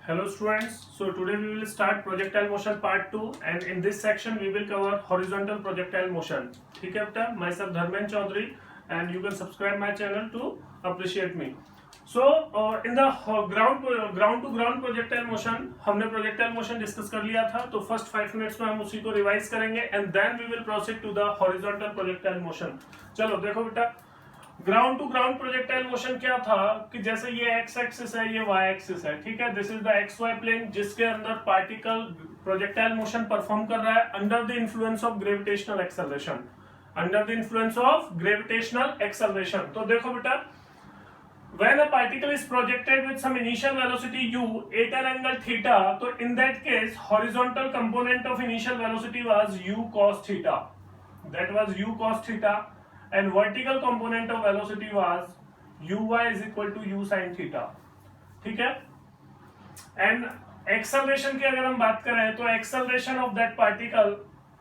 Hello students, so today we will start projectile motion part 2 and in this section we will cover horizontal projectile motion. ठीक है बेटा, myself Dharmendra Chaudhary and you can subscribe my channel to appreciate me. So in the ground to ground projectile motion हमने projectile motion discuss कर लिया था, तो first 5 minutes में हम उसी को revise करेंगे and then we will proceed to the horizontal projectile motion. चलो देखो बेटा, ground to ground projectile motion क्या था कि जैसे ये एक्स एक्सिस है, ये वाई एक्सिस है, ठीक है, this is the X Y plane जिसके अंदर पार्टिकल प्रोजेक्टाइल मोशन परफॉर्म कर रहा है under the influence of gravitational acceleration, under the influence of gravitational acceleration. तो देखो बेटा, when a particle is projected with some initial velocity u at an angle theta, तो in that case horizontal component of initial velocity was u cos theta, that was u cos theta, and vertical component of velocity was uy is equal to u sin theta. ठीक है, and acceleration की अगर हम बात करें तो acceleration of that particle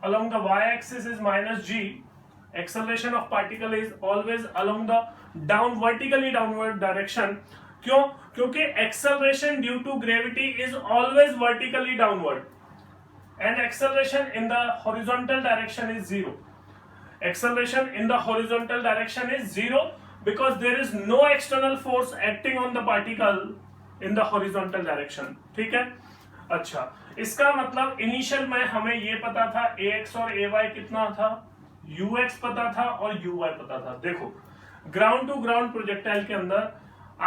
along the y axis is minus g. Acceleration of particle is always along the vertically downward direction. क्यों? क्योंकि acceleration due to gravity is always vertically downward and acceleration in the horizontal direction is zero. Acceleration in the horizontal direction is zero because there is no external force acting on the particle in the horizontal direction. ठीक है, अच्छा, इसका मतलब initial में हमें ये पता था ax और ay कितना था, ux पता था और uy पता था. देखो, ग्राउंड टू ग्राउंड प्रोजेक्टाइल के अंदर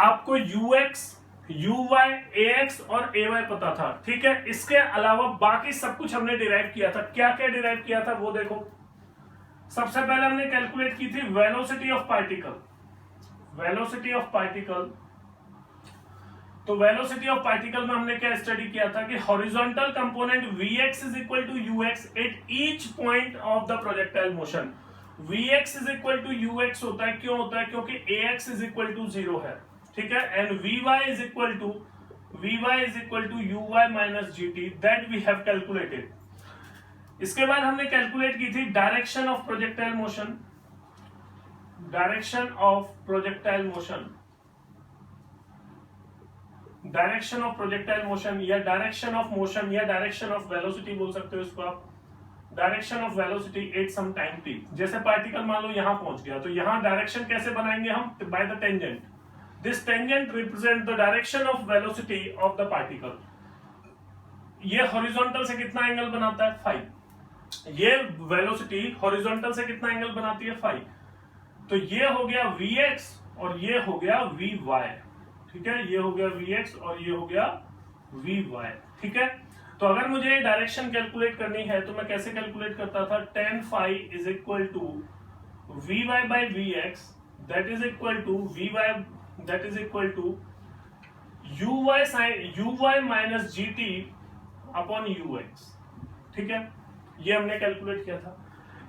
आपको ux, uy, ax और ay पता था. ठीक है, इसके अलावा बाकी सब कुछ हमने डिराइव किया था. क्या क्या डिराइव किया था वो देखो. सबसे पहले हमने कैलकुलेट की थी velocity of particle. Velocity of particle, तो वेलोसिटी ऑफ पार्टिकल में हमने क्या स्टडी किया था कि horizontal component vx is equal to ux at each point of the projectile motion. vx is equal to ux होता है, क्यों होता है? क्योंकि ax इज इक्वल टू 0 है. ठीक है, and vy is equal to uy minus gt, that we have calculated. इसके बाद हमने कैलकुलेट की थी direction of projectile motion. Direction of projectile motion, direction of projectile motion या डायरेक्शन ऑफ मोशन या डायरेक्शन ऑफ वेलोसिटी बोल सकते हो इसको आप. Direction of velocity at some time t. जैसे पार्टिकल मान लो यहां पहुंच गया, तो यहां डायरेक्शन कैसे बनाएंगे हम? By the tangent. This tangent represent the direction of velocity of the particle. ये हॉरिजॉन्टल से कितना एंगल बनाता है? फाई. ये वेलोसिटी हॉरिजॉन्टल से कितना एंगल बनाती है? फाई. तो ये हो गया vx और ये हो गया vy. ठीक है, ये हो गया vx और ये हो गया vy. ठीक है, तो अगर मुझे डायरेक्शन कैलकुलेट करनी है तो मैं कैसे कैलकुलेट करता था? tan phi is equal to vy by vx, that is equal to uy sin uy minus gt upon ux. ठीक है, ये हमने कैलकुलेट किया था.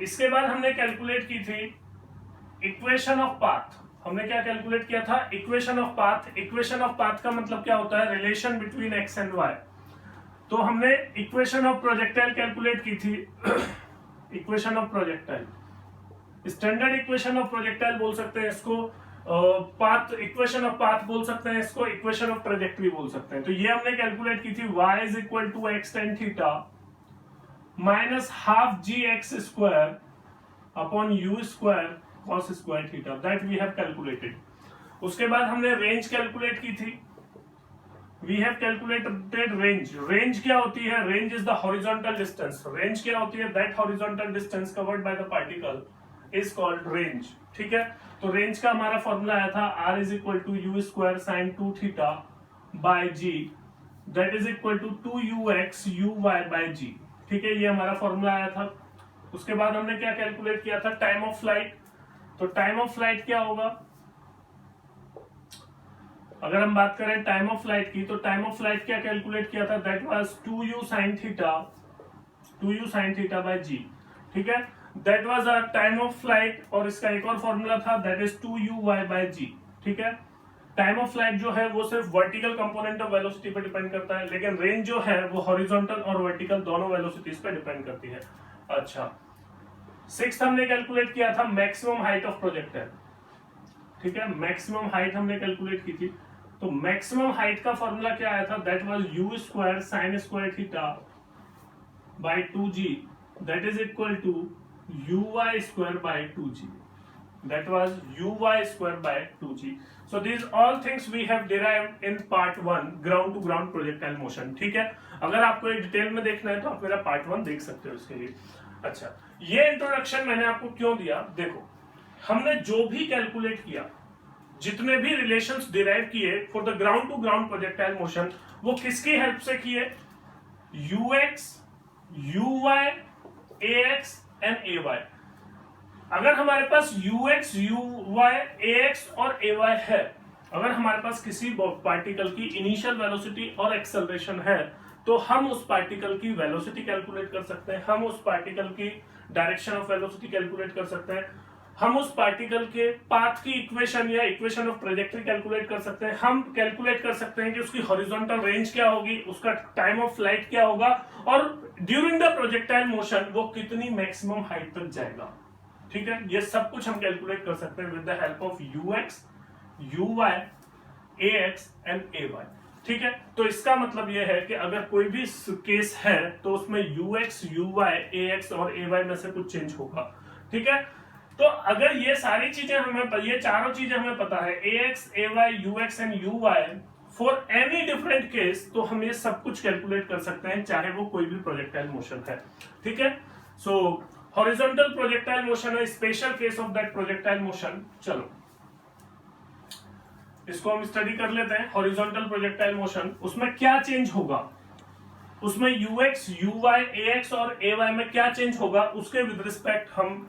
इसके बाद हमने कैलकुलेट की थी इक्वेशन ऑफ पाथ. हमने क्या कैलकुलेट किया था? Equation of path. Equation of path का मतलब क्या होता है? Relation between X and Y. तो हमने इक्वेशन ऑफ प्रोजेक्टाइल कैलकुलेट की थी. Equation of projectile, standard equation of projectile बोल सकते हैं इसको, पाथ, इक्वेशन ऑफ पाथ बोल सकते हैं इसको, इक्वेशन ऑफ ट्रेजेक्टरी बोल सकते हैं. तो ये हमने कैलकुलेट की थी y is equal to X tan theta minus half G X square upon U square cos square theta, that we have calculated. उसके बाद हमने रेंज कैलकुलेट की थी. We have calculated range. Range क्या होती है? Range is the horizontal distance. Range क्या होती है? That horizontal distance covered by the particle is called range. ठीक है, तो रेंज का हमारा फॉर्मूला आया था r is equal to U square sine 2 theta by g, that is equal to 2ux uy by g. ठीक है, ये हमारा फॉर्मूला आया था. उसके बाद हमने क्या कैलकुलेट किया था? Time of flight. तो टाइम ऑफ फ्लाइट क्या होगा? अगर हम बात करें टाइम ऑफ फ्लाइट की, तो टाइम ऑफ फ्लाइट क्या कैलकुलेट किया था? That was 2u sin theta by g. ठीक है, that was our time of flight. और इसका एक और फॉर्मूला था, that is 2uy bye g. ठीक है, टाइम ऑफ फ्लाइट जो है वो सिर्फ वर्टिकल कंपोनेंट ऑफ वेलोसिटी पे डिपेंड करता है, लेकिन रेंज जो है वो हॉरिजॉन्टल और वर्टिकल दोनों वेलोसिटीज पे डिपेंड करती है. अच्छा, सिक्स्थ हमने कैलकुलेट किया था मैक्सिमम हाइट ऑफ प्रोजेक्टाइल. ठीक है, मैक्सिमम हाइट हमने कैलकुलेट की थी. तो मैक्सिमम हाइट का फॉर्मूला क्या आया था, that was u square sine square theta by 2g that is equal to uy square by 2g, that was uy square by 2g. So these all things we have derived in part 1 ground to ground projectile motion. ठीक है, अगर आपको एक detail में देखना है तो आप मेरा पार्ट 1 देख सकते हो इसके लिए। अच्छा, ये इंट्रोडक्शन मैंने आपको क्यों दिया, देखो हमने जो भी कैलकुलेट किया, जितने भी रिलेशंस डिराइव किए for the ground to ground projectile motion, वो किसकी हेल्प से किए, ux, uy, ax and ay। अगर हमारे पास ux, uy, ax और ay है, अगर हमारे पास किसी पार्टिकल की इनिशियल वेलोसिटी और एक्सेलरेशन है, तो हम उस पार्टिकल की वेलोसिटी कैलकुलेट कर सकते हैं, हम उस पार्टिकल की डायरेक्शन ऑफ वेलोसिटी कैलकुलेट कर सकते हैं, हम उस पार्टिकल के पाथ की इक्वेशन या इक्वेशन ऑफ ट्रेजेक्टरी कैलकुलेट कर सकते हैं, हम कैलकुलेट कर सकते हैं कि उसकी हॉरिजॉन्टल रेंज क्या होगी, उसका टाइम ऑफ फ्लाइट क्या होगा, और ड्यूरिंग द प्रोजेक्टाइल मोशन वो कितनी मैक्सिमम हाइट तक जाएगा। ठीक है, ये सब कुछ हम कैलकुलेट कर सकते हैं with the help of ux, uy, ax and ay। ठीक है, तो इसका मतलब ये है कि अगर कोई भी केस है तो उसमें ux, uy, ax और ay में से कुछ चेंज होगा। ठीक है, तो अगर ये सारी चीजें हमें, ये चारों चीजें हमें पता है, ax, ay, ux and uy for any different case, तो हम ये सब कुछ कैलकुलेट कर सकते हैं, चाहे वो कोई भी प्रोजेक्टाइल मोशन है। ठीक है, सो हॉरिजॉन्टल प्रोजेक्टाइल मोशन है special case of that projectile motion. चलो इसको हम स्टडी कर लेते हैं। हॉरिजॉन्टल प्रोजेक्टाइल मोशन, उसमें क्या चेंज होगा, उसमें ux, uy, ax और ay में क्या चेंज होगा, उसके विद रिस्पेक्ट हम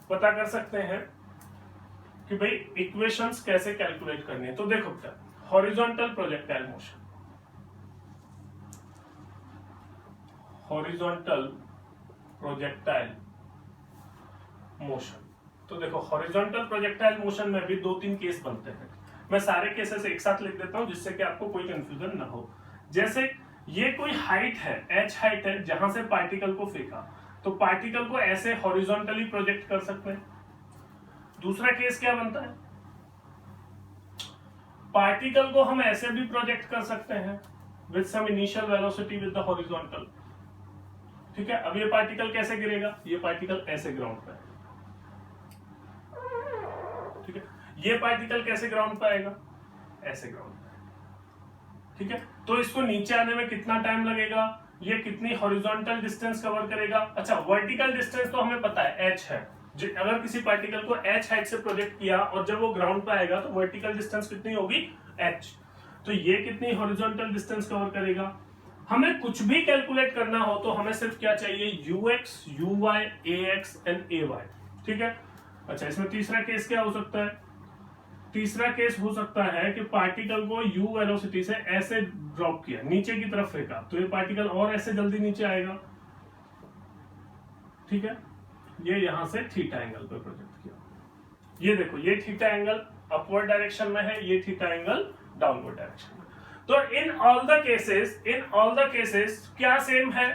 पता कर सकते हैं कि भाई इक्वेशंस कैसे कैलकुलेट करनी है। तो देखो क्या, horizontal projectile motion, horizontal projectile motion, तो देखो हॉरिजॉन्टल प्रोजेक्टाइल मोशन में भी 2-3 केस बनते हैं। मैं सारे केसेस एक साथ लिख देता हूं जिससे कि आपको कोई कंफ्यूजन ना हो। जैसे ये कोई हाइट है, h हाइट है, जहां से पार्टिकल को फेंका, तो पार्टिकल को ऐसे हॉरिजॉन्टली प्रोजेक्ट कर सकते हैं। दूसरा केस क्या बनता है, पार्टिकल को हम ऐसे भी प्रोजेक्ट कर सकते हैं with some initial velocity with the horizontal. ठीक है, अब ये पार्टिकल कैसे गिरेगा, ये पार्टिकल ऐसे ग्राउंड पे है। ठीक है, ये पार्टिकल कैसे ग्राउंड पे आएगा, ऐसे ग्राउंड पे। ठीक है, तो इसको नीचे आने में कितना टाइम लगेगा, ये कितनी हॉरिजॉन्टल डिस्टेंस कवर करेगा। अच्छा, वर्टिकल डिस्टेंस तो हमें पता है h है, अगर किसी पार्टिकल को h हाइट से प्रोजेक्ट किया और जब वो ग्राउंड पे आएगा तो वर्टिकल डिस्टेंस कितनी होगी, h। तो ये कितनी हॉरिजॉन्टल डिस्टेंस कवर करेगा। हमें कुछ भी कैलकुलेट करना हो तो हमें सिर्फ क्या चाहिए, ux, uy, ax and ay। ठीक है, अच्छा इसमें तीसरा केस क्या हो सकता है, तीसरा केस हो सकता है कि पार्टिकल को u वेलोसिटी से ऐसे ड्रॉप किया, नीचे की तरफ फेंका, तो ये पार्टिकल और ऐसे जल्दी नीचे आएगा। ठीक है, ये यहां से थीटा एंगल पे प्रोजेक्ट किया, ये देखो ये थीटा एंगल अपवर्ड डायरेक्शन में है, ये थीटा एंगल डाउनवर्ड डायरेक्शन में। तो इन ऑल द केसेस क्या सेम है,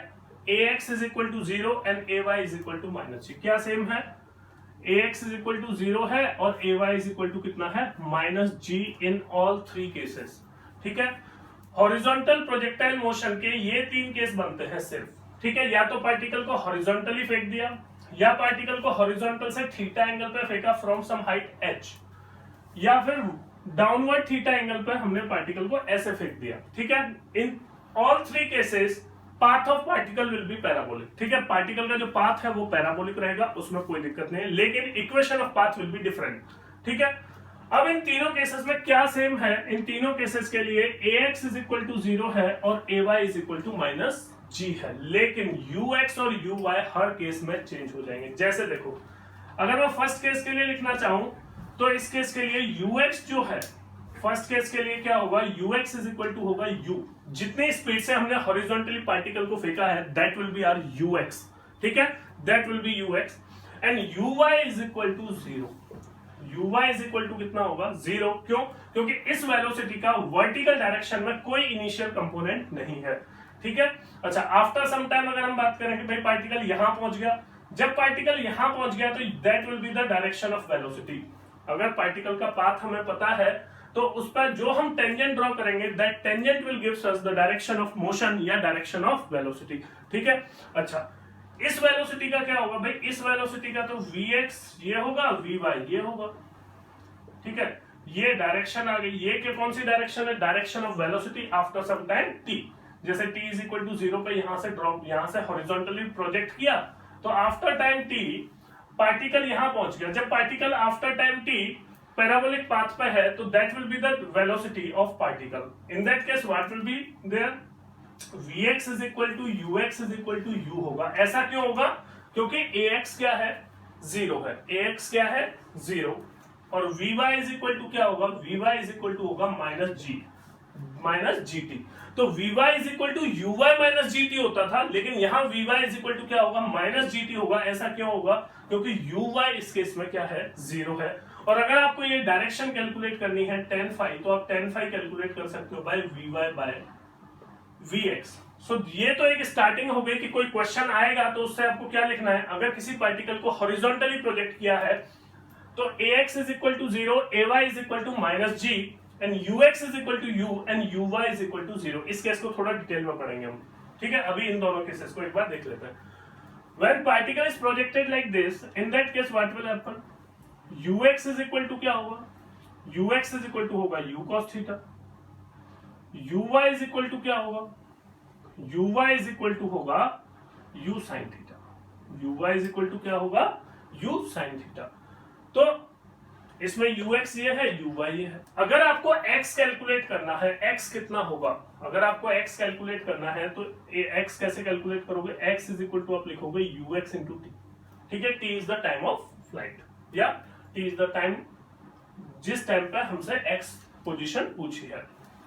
ax is equal to 0 and ay is equal to -g। क्या सेम है, ax is equal to 0 है और ay is equal to कितना है, -g इन ऑल 3 केसेस। ठीक है, हॉरिजॉन्टल प्रोजेक्टाइल मोशन के ये 3 केस बनते हैं सिर्फ। ठीक है, या तो पार्टिकल को हॉरिजॉन्टली फेंक दिया, या पार्टिकल को हॉरिजॉन्टल से थीटा एंगल पे फेंका फ्रॉम सम हाइट h, या फिर डाउनवर्ड थीटा एंगल पर हमने पार्टिकल को ऐसे फेंक दिया। ठीक है, in all 3 cases path of particle will be parabolic. ठीक है, पार्टिकल का जो पाथ है वो पैराबोलिक रहेगा, उसमें कोई दिक्कत नहीं है, लेकिन equation of path will be different. ठीक है, अब इन तीनों केसेस में क्या सेम है, इन तीनों केसेस के लिए ax is equal to 0 है और ay is equal to -g है, लेकिन ux और uy हर केस में चेंज हो जाएंगे। जैसे देखो, अगर मैं फर्स्ट केस के लिए लिखना चाहूं तो इस केस के लिए ux जो है, फर्स्ट केस के लिए क्या होगा, ux is equal to होगा u, जितनी स्पीड से हमने हॉरिजॉन्टली पार्टिकल को फेंका है that will be our ux। ठीक है, that will be ux and uy is equal to 0। uy is equal to कितना होगा, 0। क्यों, क्योंकि इस वेलोसिटी का वर्टिकल डायरेक्शन में कोई इनिशियल कंपोनेंट नहीं है। ठीक है, अच्छा आफ्टर सम टाइम अगर हम बात करें कि भाई पार्टिकल यहां पहुंच गया, जब पार्टिकल यहां पहुंच गया तो that will be the direction of velocity. अगर पार्टिकल का पाथ हमें पता है तो उस पर जो हम टेंजेंट ड्रॉ करेंगे that tangent will gives us the direction of motion या डायरेक्शन ऑफ वेलोसिटी। ठीक है, अच्छा इस वेलोसिटी का क्या होगा भाई, इस वेलोसिटी का तो vx ये होगा, vy ये होगा। ठीक है, ये डायरेक्शन आ गई, ये क्या कौन सी डायरेक्शन है, direction of velocity after some time t। जैसे t इज इक्वल टू 0 पे यहां से ड्रॉप, यहां से हॉरिजॉन्टली प्रोजेक्ट किया तो आफ्टर टाइम t पार्टिकल यहां पहुंच गया। जब particle after time t parabolic path पे है तो that will be the velocity of particle. In that case what will be there, vx is equal to ux is equal to u होगा। ऐसा क्यों होगा, क्योंकि ax क्या है, 0 है, ax क्या है 0, और vy इज इक्वल टू क्या होगा, vy इज इक्वल टू होगा माइनस gt। तो vy is equal to uy minus gt होता था, लेकिन यहां vy इज इक्वल टू क्या होगा, माइनस gt होगा। ऐसा क्यों होगा, क्योंकि uy इस केस में क्या है, 0 है। और अगर आपको ये डायरेक्शन कैलकुलेट करनी है tan phi, तो आप tan phi कैलकुलेट कर सकते हो बाय vy बाय vx। सो ये तो एक स्टार्टिंग हो गई कि कोई क्वेश्चन आएगा तो उससे आपको क्या लिखना है। अगर किसी पार्टिकल को हॉरिजॉन्टली प्रोजेक्ट किया है तो ax is equal to 0, ay is equal to minus g and ux is equal to u and uy is equal to 0। इस केस को थोड़ा डिटेल में पढ़ेंगे हम। ठीक है, अभी इन दोनों केसेस को एक बार देख लेते हैं। When particle is projected like this, in that case what will happen? ux is equal to क्या होगा, ux is equal to होगा u cos theta, uy is equal to क्या होगा, uy is equal to होगा u sin theta, uy is equal to क्या होगा, u sin theta. तो इसमें ux ये है, uy ये है। अगर आपको x कैलकुलेट करना है, x कितना होगा, अगर आपको x कैलकुलेट करना है तो x कैसे कैलकुलेट करोगे, x इज इक्वल टू आप लिखोगे ux इंटू टी। ठीक है, t is the time of flight या t इज द टाइम जिस टाइम पे हमसे x पोजीशन पूछी है।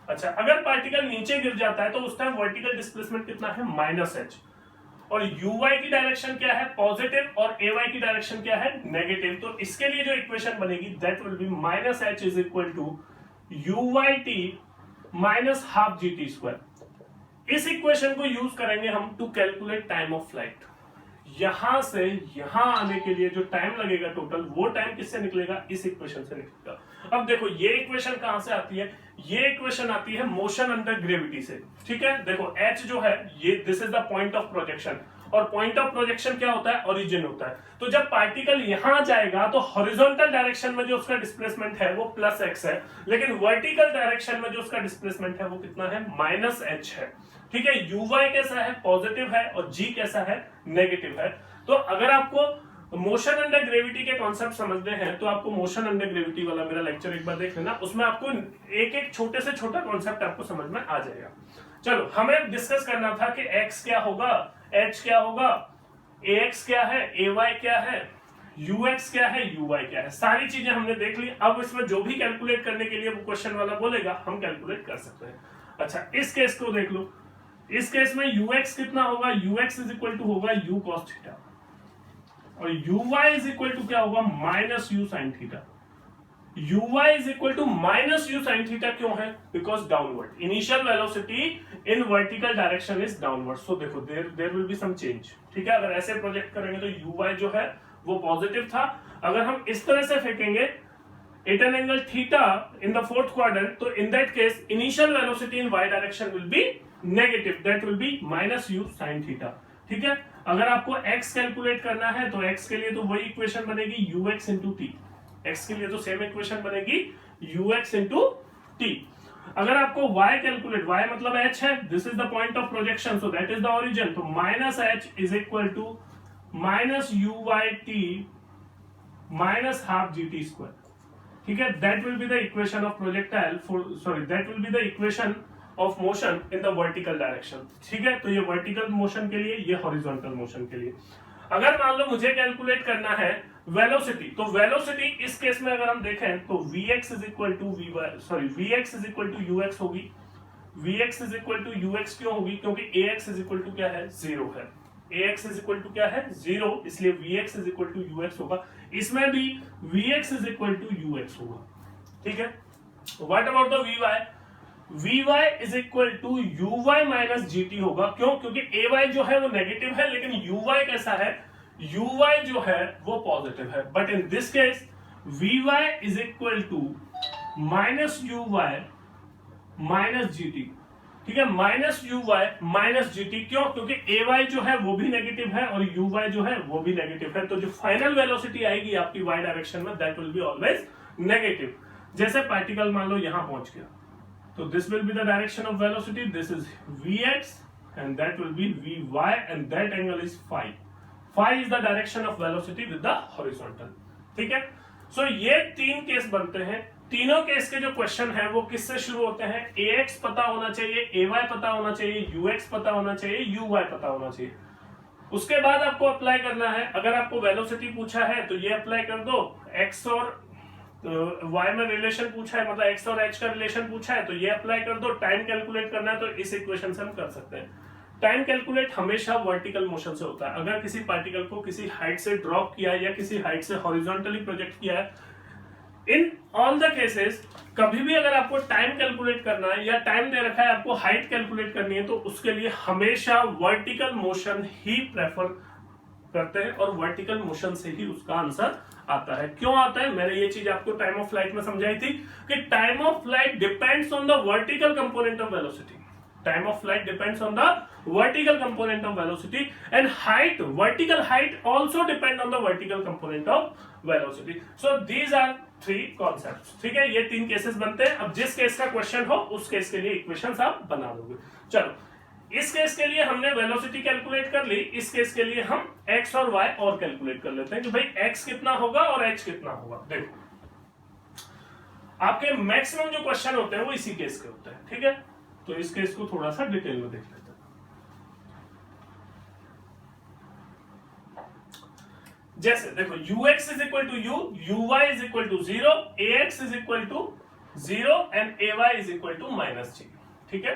अच्छा, अगर पार्टिकल नीचे गिर जाता है तो उस टाइम वर्टिकल डिस्प्लेसमेंट कितना है, माइनस h, और uy की डायरेक्शन क्या है, पॉजिटिव, और ay की डायरेक्शन क्या है, नेगेटिव। तो इसके लिए जो इक्वेशन बनेगी that will be minus h is equal to uyt minus half gt square. इस इक्वेशन को यूज करेंगे हम to calculate time of flight. यहां से यहां आने के लिए जो टाइम लगेगा टोटल, वो टाइम किससे निकलेगा, इस इक्वेशन से निकलेगा। अब देखो ये इक्वेशन कहां से आती है, ये इक्वेशन आती है मोशन अंडर ग्रेविटी से। ठीक है, देखो h जो है ये this is the point of projection, और पॉइंट ऑफ प्रोजेक्शन क्या होता है, ओरिजिन होता है। तो जब पार्टिकल यहां जाएगा तो हॉरिजॉन्टल डायरेक्शन में जो उसका डिस्प्लेसमेंट है वो प्लस x है, लेकिन वर्टिकल डायरेक्शन में जो उसका डिस्प्लेसमेंट है वो कितना है, माइनस h है। ठीक है, uy कैसा है, पॉजिटिव है, और g कैसा है, नेगेटिव है। तो अगर आपको मोशन अंडर ग्रेविटी के कॉन्सेप्ट समझने हैं तो आपको मोशन अंडर ग्रेविटी वाला मेरा लेक्चर एक बार देख लेना, उसमें आपको एक एक छोटे से छोटा कॉन्सेप्ट आपको समझ में आ जाएगा। चलो, हमें डिस्कस करना था कि x क्या होगा, h क्या होगा, ax क्या है, ay क्या है, ux क्या है, uy क्या है। सारी चीजें हमने देख ली। अब इसमें जो भी कैलकुलेट करने के लिए वो क्वेश्चन वाला बोलेगा हम कैलकुलेट कर सकते हैं। अच्छा, इस केस को देख लो। इस केस में ux कितना होगा, ux इज इक्वल टू होगा u cos थीटा, और uy इज इक्वल टू क्या होगा, minus u sin theta. uy is equal to minus u sin theta क्यों है, because downward, initial velocity in vertical direction is downward. So देखो there will be some change. ठीक है, अगर ऐसे project करेंगे तो uy जो है वो पॉजिटिव था। अगर हम इस तरह से फेंकेंगे at an angle theta in the fourth quadrant, तो in that case initial velocity in y direction will be negative, that will be minus u sin theta। ठीक है, अगर आपको x कैलकुलेट करना है तो x के लिए तो वही इक्वेशन बनेगी ux into t, x के लिए तो सेम इक्वेशन बनेगी ux into t। अगर आपको y कैलकुलेट, y मतलब h है, this is the point of projection, so that is the origin, तो minus h is equal to minus uyt minus half gt square. ठीक है, that will be the equation of projectile that will be the equation of motion in the vertical direction. ठीक है, तो ये vertical motion के लिए, ये horizontal motion के लिए। अगर मान लो मुझे कैलकुलेट करना है वेलोसिटी, तो वेलोसिटी इस केस में अगर हम देखें तो vx is equal to vx is equal to ux होगी। vx is equal to ux क्यों होगी, क्योंकि ax इज इक्वल टू क्या है, 0 है। ax इज इक्वल टू क्या है, 0, इसलिए vx is equal to ux होगा। इसमें भी vx is equal to ux होगा। ठीक है, what about the vy is equal to uy minus gt होगा। क्यों, क्योंकि ay जो है वो नेगेटिव है, लेकिन uy कैसा है, uy जो है वो पॉजिटिव है। But in this case vy is equal to minus U Y minus G T, ठीक है, minus U Y minus G T. क्यों? क्योंकि ए वाई जो है वो भी नेगेटिव है और यू वाई जो है वो भी नेगेटिव है, तो जो फाइनल वेलोसिटी आएगी आपकी वाई डायरेक्शन में that will be always negative. जैसे पार्टिकल मान लो यहां पहुंच गया, तो this will be the direction of velocity, this is V X and that will be V Y and that angle is phi. Phi is the direction of velocity with the horizontal, ठीक है। सो ये तीन case बनते हैं। तीनों case के जो question है वो किससे शुरू होते हैं? ax पता होना चाहिए, ay पता होना चाहिए, ux पता होना चाहिए, uy पता होना चाहिए। उसके बाद आपको अप्लाई करना है, अगर आपको वेलोसिटी पूछा है तो ये अप्लाई कर दो, x और y में रिलेशन पूछा है, मतलब x और h का रिलेशन पूछा है तो ये अप्लाई कर दो। टाइम कैलकुलेट करना है तो इस इक्वेशन से हम कर सकते हैं। टाइम कैलकुलेट हमेशा वर्टिकल मोशन से होता है। अगर किसी पार्टिकल को किसी हाइट से ड्रॉप किया है या किसी हाइट से हॉरिजॉन्टली प्रोजेक्ट किया है, इन ऑल द केसेस कभी भी अगर आपको टाइम कैलकुलेट करना है या टाइम दे रखा है आपको हाइट कैलकुलेट करनी है, तो उसके लिए हमेशा वर्टिकल मोशन ही प्रेफर करते हैं और वर्टिकल मोशन से ही उसका आंसर आता है। क्यों आता है? मैंने ये चीज आपको टाइम ऑफ फ्लाइट में समझाई थी कि time of flight depends on the vertical component of velocity. Time of flight depends on the vertical component of velocity and height, vertical height also depend on the vertical component of velocity. So these are three concepts. ठीक है, ये तीन cases बनते हैं। अब जिस case का question हो उस केस के लिए इक्वेशंस आप बना लोगे। चलो, इस केस के लिए हमने वेलोसिटी कैलकुलेट कर ली, इस केस के लिए हम x और y और कैलकुलेट कर लेते हैं कि भाई x कितना होगा और h कितना होगा। देखो, आपके मैक्सिमम जो क्वेश्चन होते हैं वो इसी केस के होते हैं, ठीक है। तो इस केस को थोड़ा सा डिटेल में देख लेते हैं। जैसे देखो, ux is equal to U, uy is equal to 0, ax is equal to 0 and ay is equal to minus G, ठीक है।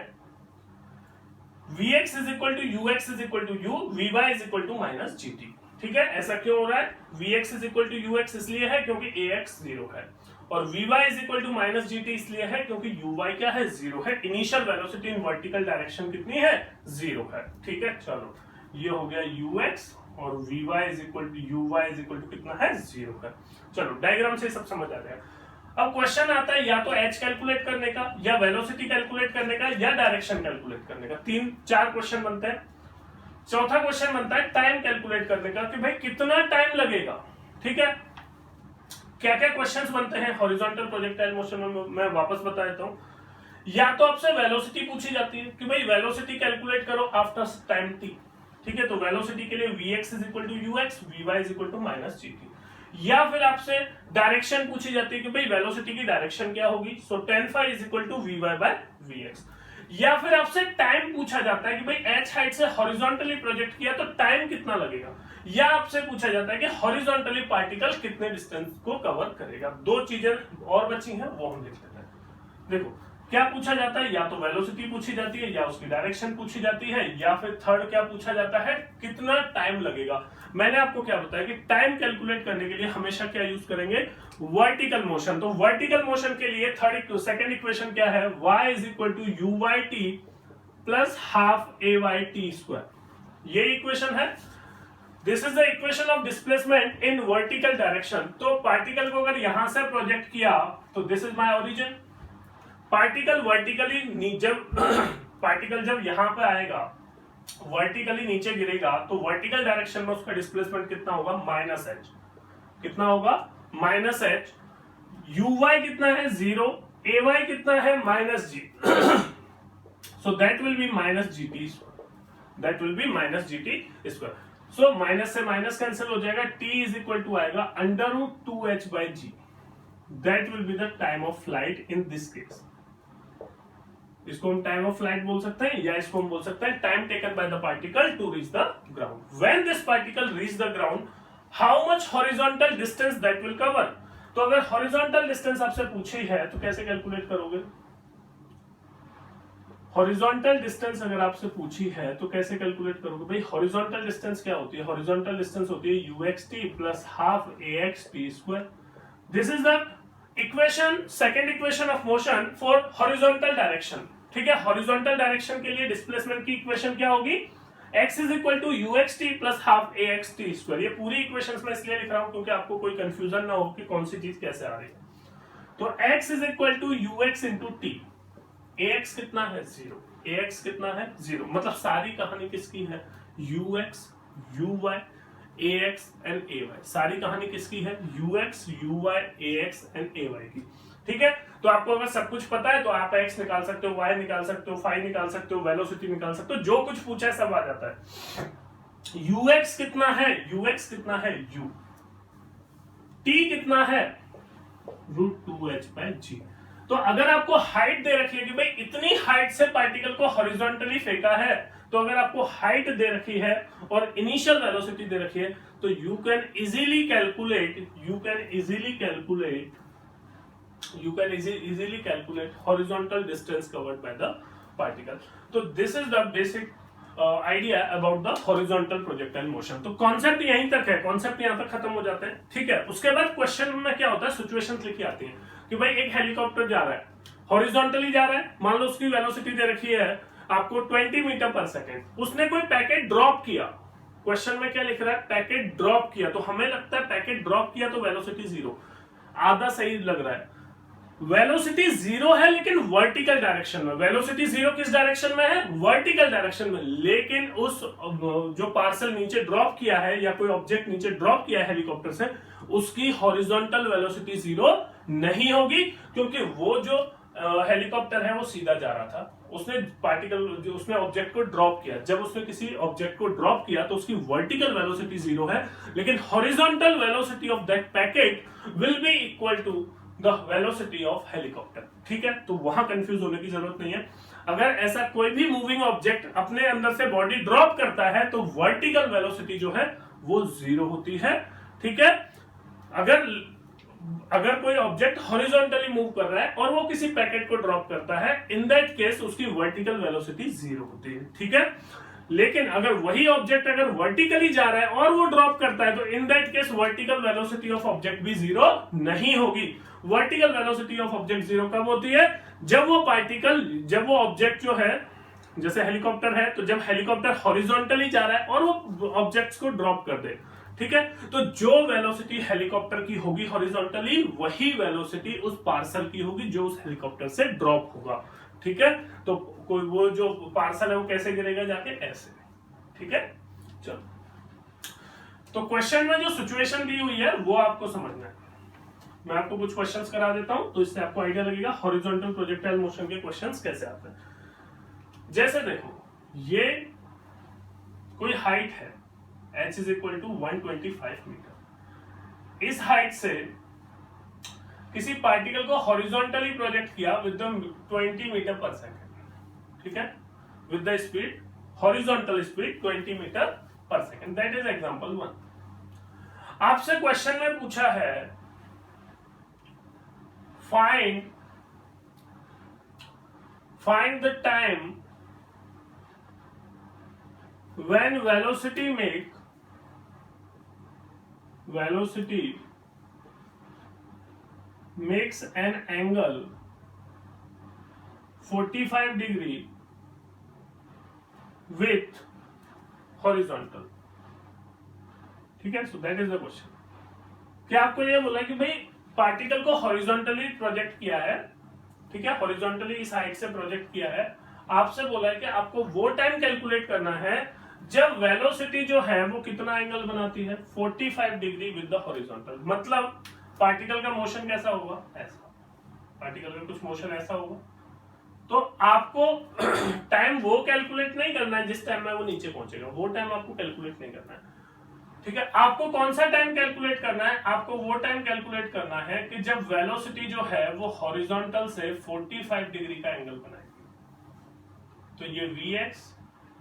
vx is equal to ux is equal to u, vy is equal to minus gt, ठीक है। ऐसा क्यों हो रहा है? vx is equal to ux इसलिए है क्योंकि ax 0 है और vy is equal to minus gt इसलिए है क्योंकि uy क्या है? 0 है। Initial velocity in vertical direction कितनी है? 0 है, ठीक है। चलो, ये हो गया ux और vy is equal to uy is equal to कितना है? 0 है। चलो, डायग्राम से सब समझ आ गया। अब क्वेश्चन आता है या तो h कैलकुलेट करने का, या वेलोसिटी कैलकुलेट करने का, या डायरेक्शन कैलकुलेट करने का। 3-4 क्वेश्चन बनते हैं। चौथा क्वेश्चन बनता है टाइम कैलकुलेट करने का कि भाई कितना टाइम लगेगा, ठीक है। क्या क्या क्वेश्चंस बनते हैं हॉरिजॉन्टल प्रोजेक्टाइल मोशन में, मैं वापस बता देता हूं। या तो आपसे वेलोसिटी पूछी जाती है कि भाई वेलोसिटी कैलकुलेट करो आफ्टर टाइम t, ठीक है। तो वेलोसिटी के लिए vx is equal to ux, vy is equal to minus gt। या फिर आपसे डायरेक्शन पूछी जाती है कि भाई वेलोसिटी की डायरेक्शन क्या होगी, so tan phi is equal to vy by vx। या फिर आपसे टाइम पूछा जाता है कि भाई h हाइट से हॉरिजॉन्टली प्रोजेक्ट किया तो टाइम कितना लगेगा, या आपसे पूछा जाता है कि हॉरिजॉन्टली पार्टिकल कितने डिस्टेंस को कवर करेगा। 2 चीजें और बची हैं, वो हम देख लेते हैं। देखो, क्या पूछा जाता है? या तो वेलोसिटी पूछी जाती है, या उसकी डायरेक्शन पूछी जाती है, या फिर थर्ड क्या पूछा जाता है? कितना टाइम लगेगा। मैंने आपको क्या बताया कि टाइम कैलकुलेट करने के लिए हमेशा क्या यूज करेंगे? Vertical motion. तो वर्टिकल मोशन के लिए सेकंड इक्वेशन क्या है? y is equal to U Y T plus half A Y T square, ये इक्वेशन है। This is the equation of displacement in vertical direction. तो पार्टिकल को अगर यहां से प्रोजेक्ट किया तो this is my origin. Particle vertically particle जब यहां पे आएगा, वर्टिकली नीचे गिरेगा, तो वर्टिकल डायरेक्शन में उसका डिस्प्लेसमेंट कितना होगा? Minus H. कितना होगा? Minus H. uy कितना है? 0। ay कितना है? Minus G. So that will be minus GT, that will be minus GT square. So minus से माइनस कैंसिल हो जाएगा, t इज इक्वल टू आएगा under root 2h by G. That will be the time of flight in this case. इसको हम time of flight बोल सकते हैं, या इसको हम बोल सकते हैं time taken by the particle to reach the ground. When this particle reach the ground, how much horizontal distance that will cover. तो अगर हॉरिजॉन्टल डिस्टेंस आपसे पूछी है तो कैसे कैलकुलेट करोगे? हॉरिजॉन्टल डिस्टेंस अगर आपसे पूछी है तो कैसे कैलकुलेट करोगे? भाई हॉरिजॉन्टल डिस्टेंस क्या होती है? हॉरिजॉन्टल डिस्टेंस होती है uxt plus half axt square. This is the equation, second equation of motion for horizontal direction, ठीक है। हॉरिजॉन्टल डायरेक्शन के लिए डिस्प्लेसमेंट की इक्वेशन क्या होगी? x is equal to uxt plus half axt square. ये पूरी इक्वेशंस में इसलिए लिख रहा हूं क्योंकि आपको कोई कंफ्यूजन ना हो कि कौन सी चीज कैसे आ रही है। तो x is equal to ux into T. ax कितना है 0, ax कितना है 0, मतलब सारी कहानी किसकी है, ux uy ax and ay, सारी कहानी किसकी है, ux uy ax and ay की। ठीक है, तो आपको अगर सब कुछ पता है तो आप x निकाल सकते हो, y निकाल सकते हो, फाई निकाल सकते हो, वेलोसिटी निकाल सकते हो, जो कुछ पूछा है सब आ जाता है। ux कितना है, ux कितना है u, t कितना है √2h/g। तो अगर आपको हाइट दे रखी है कि भाई इतनी हाइट से पार्टिकल को हॉरिजॉन्टली फेंका है, तो अगर आपको हाइट दे रखी है और इनिशियल वेलोसिटी दे रखी है, तो you can easily calculate horizontal distance covered by the particle. तो this is the basic idea about the horizontal projectile motion. तो कॉन्सेप्ट यहीं तक है, कॉन्सेप्ट यहां तक खत्म हो जाते हैं। ठीक है, उसके बाद क्वेश्चन में क्या होता है, सिचुएशंस लिखी आती है कि भाई एक हेलीकॉप्टर जा रहा है, हॉरिजॉन्टली जा रहा है, मान लो उसकी वेलोसिटी दे रखी है आपको 20 मीटर पर सेकेंड, उसने कोई पैकेट ड्रॉप किया। क्वेश्चन में क्या लिख रहा है, पैकेट ड्रॉप किया, तो हमें लगता है पैकेट ड्रॉप किया तो वेलोसिटी 0, आधा सही लग रहा है। वेलोसिटी 0 है लेकिन वर्टिकल डायरेक्शन में, वेलोसिटी 0 किस डायरेक्शन में है, वर्टिकल डायरेक्शन में, लेकिन उस जो पार्सल नीचे ड्रॉप किया है या कोई ऑब्जेक्ट नीचे ड्रॉप किया है हेलीकॉप्टर से, उसकी हॉरिजॉन्टल वेलोसिटी 0 नहीं होगी, क्योंकि वो जो हेलीकॉप्टर है वो सीधा जा रहा था, उसने पार्टिकल जो उसने ऑब्जेक्ट को ड्रॉप किया, जब उसने किसी ऑब्जेक्ट को ड्रॉप किया तो उसकी वर्टिकल वेलोसिटी 0 है, लेकिन horizontal velocity of that packet will be equal to the velocity of helicopter. ठीक है, तो वहां कंफ्यूज होने की जरूरत नहीं है। अगर ऐसा कोई भी मूविंग ऑब्जेक्ट अपने अंदर से बॉडी ड्रॉप करता है तो वर्टिकल वेलोसिटी जो है वो 0 होती है। ठीक है, अगर कोई ऑब्जेक्ट हॉरिजॉन्टली मूव कर रहा है और वो किसी पैकेट को ड्रॉप करता है, इन दैट केस उसकी वर्टिकल वेलोसिटी 0 होती है। ठीक है, लेकिन अगर वही ऑब्जेक्ट अगर वर्टिकली जा रहा है और वो ड्रॉप करता है, तो in that case vertical velocity of object भी 0 नहीं होगी। वर्टिकल वेलोसिटी ऑफ ऑब्जेक्ट 0 कब होती है, जब वो ऑब्जेक्ट जो है, जैसे हेलीकॉप्टर है, तो जब हेलीकॉप्टर हॉरिजॉन्टली जा रहा है और वो ऑब्जेक्ट्स को ड्रॉप कर दे। ठीक है, तो जो वेलोसिटी हेलीकॉप्टर की होगी हॉरिजॉन्टली, वही वेलोसिटी उस पार्सल की होगी जो उस हेलीकॉप्टर से ड्रॉप होगा। ठीक है, तो कोई वो जो पार्सल है वो कैसे गिरेगा, जाके ऐसे। ठीक है, चलो, तो क्वेश्चन में जो सिचुएशन दी हुई है वो आपको समझना है। मैं आपको कुछ क्वेश्चंस करा देता हूं, तो इससे आपको आइडिया लगेगा हॉरिजॉन्टल प्रोजेक्टाइल मोशन के क्वेश्चंस कैसे आते हैं। जैसे देखो, ये कोई हाइट है h is equal to 125 metre. इस हाइट से किसी पार्टिकल को हॉरिजॉन्टली प्रोजेक्ट किया विद 20 मीटर पर सेकेंड। ठीक है, with the speed, horizontal speed 20 metre per second. That is example 1। आपसे क्वेश्चन में पूछा है find the time when velocity makes an angle 45 degree with horizontal। ठीक है, सो दैट इज द क्वेश्चन। क्या आपको ये बोला कि भाई पार्टिकल को हॉरिजॉन्टली प्रोजेक्ट किया है, ठीक है, हॉरिजॉन्टली इस हाइट से प्रोजेक्ट किया है, आपसे बोला है कि आपको वो टाइम कैलकुलेट करना है जब वेलोसिटी जो है वो कितना एंगल बनाती है, 45 डिग्री विद द हॉरिजॉन्टल। मतलब पार्टिकल का मोशन कैसा होगा, ऐसा, पार्टिकल का कुछ मोशन ऐसा होगा। तो आपको टाइम वो कैलकुलेट नहीं करना है जिस टाइम में वो नीचे पहुंचेगा, वो टाइम आपको कैलकुलेट नहीं करना है। ठीक है, आपको कौन सा टाइम कैलकुलेट करना है, आपको वो टाइम कैलकुलेट करना है कि जब वेलोसिटी जो है वो हॉरिजॉन्टल से 45 डिग्री का एंगल बनाएगी। तो ये Vx,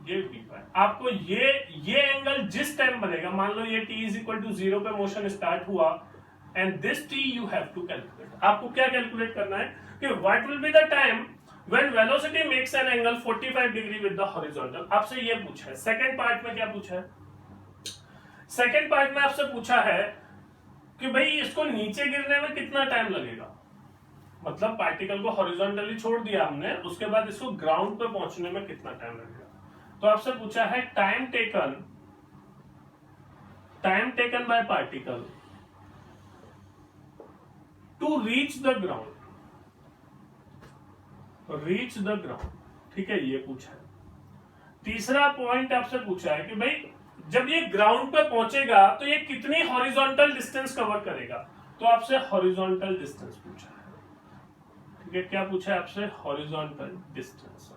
ये Vy, आपको ये एंगल जिस टाइम बनेगा, मान लो ये t इज इक्वल टू 0 पे मोशन स्टार्ट हुआ and this t you have to calculate. आपको क्या कैलकुलेट करना है कि what will be the time when velocity makes an angle 45 degree with the horizontal. आपसे ये पूछा है। सेकंड पार्ट में क्या पूछा है, सेकेंड पार्ट में आपसे पूछा है कि भाई इसको नीचे गिरने में कितना टाइम लगेगा। मतलब पार्टिकल को हॉरिजॉन्टली छोड़ दिया हमने, उसके बाद इसको ग्राउंड पे पहुंचने में कितना टाइम लगेगा। तो आपसे पूछा है time taken by particle to reach the ground, reach the ground, ठीक है, ये पूछा है। तीसरा पॉइंट आपसे पूछा है कि भाई जब ये ग्राउंड पे पहुंचेगा तो ये कितनी हॉरिजॉन्टल डिस्टेंस कवर करेगा, तो आपसे हॉरिजॉन्टल डिस्टेंस पूछा है, ठीक है। क्या पूछा है आपसे? हॉरिजॉन्टल डिस्टेंस,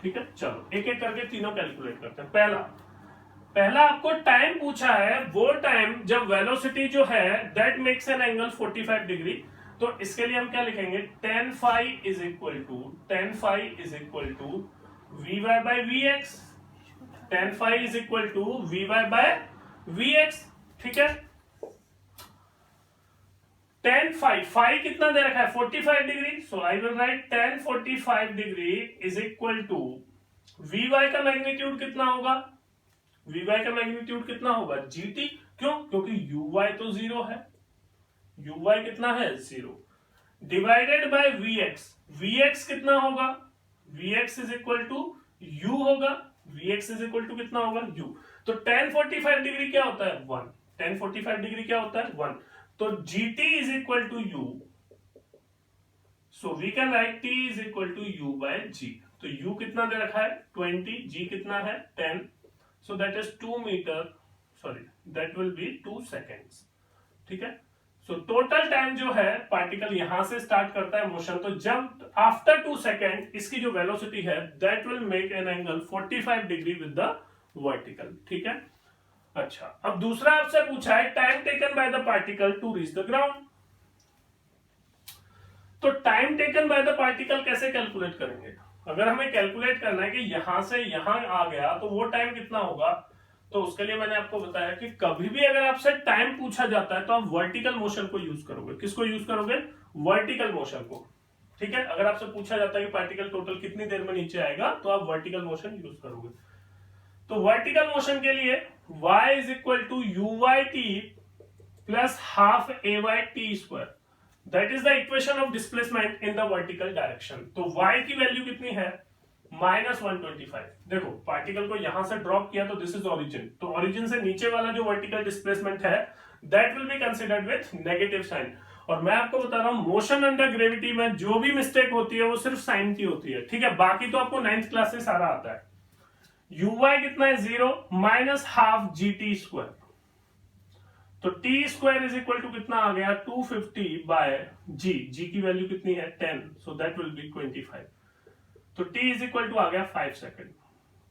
ठीक है। चलो एक एक करके तीनों कैलकुलेट करते हैं। पहला आपको टाइम पूछा है, वो टाइम जब वेलोसिटी जो है that makes an angle 45 degree, तो इसके लिए हम क्या लिखेंगे? tan phi is equal to vy by vx, tan phi is equal to vy by vx, ठीक है। tan phi कितना दे रखा है? 45 degree, so I will write tan 45 degree is equal to vy का मैग्नीट्यूड कितना होगा? vy का magnitude कितना होगा? gt, क्यों? क्योंकि uy तो 0 है, uy कितना है? 0, डिवाइडेड बाय vx कितना होगा? vx is equal to u होगा, vx इज इक्वल टू कितना होगा? u। तो tan 45 डिग्री क्या होता है? 1, tan 45 डिग्री क्या होता है? 1, तो gt is equal to u, so we can write t is equal to u by g। तो u कितना दे रखा है? 20, g कितना है? 10, so that is 2 metre, sorry that will be 2 seconds, ठीक है। सो टोटल टाइम जो है पार्टिकल यहां से स्टार्ट करता है मोशन, तो जब आफ्टर 2 सेकेंड इसकी जो वेलोसिटी है that will make an angle 45 degree with the vertical, ठीक है। अच्छा, अब दूसरा आपसे पूछा है time taken by the particle to reach the ground. तो time taken by the particle कैसे कैलकुलेट करेंगे? अगर हमें कैलकुलेट करना है कि यहां से यहां आ गया तो वो टाइम कितना होगा, तो उसके लिए मैंने आपको बताया कि कभी भी अगर आपसे टाइम पूछा जाता है तो आप वर्टिकल मोशन को यूज करोगे। किसको यूज करोगे? वर्टिकल मोशन को, ठीक है। अगर आपसे पूछा जाता है कि पार्टिकल टोटल कितनी देर में नीचे आएगा, तो आप वर्टिकल मोशन यूज करोगे। तो वर्टिकल मोशन के लिए y is equal to uy_t plus half ay_t square, that is the equation of displacement in the vertical direction. तो y की वैल्यू कितनी है? -125। देखो पार्टिकल को यहां से ड्रॉप किया तो दिस इज ओरिजिन, तो ओरिजिन से नीचे वाला जो वर्टिकल डिस्प्लेसमेंट है that will be considered with negative sign. और मैं आपको बता रहा हूं मोशन अंडर ग्रेविटी में जो भी मिस्टेक होती है वो सिर्फ साइन की होती है, ठीक है। बाकी तो आपको 9th क्लास से सारा आता है। uy कितना है? 0 माइनस हाफ gt स्क्वायर, तो t square is equal to कितना आ गया? 250 बाय g, g की वैल्यू कितनी है? 10, सो दैट विल बी 25। तो t इज इक्वल टू आ गया 5 second,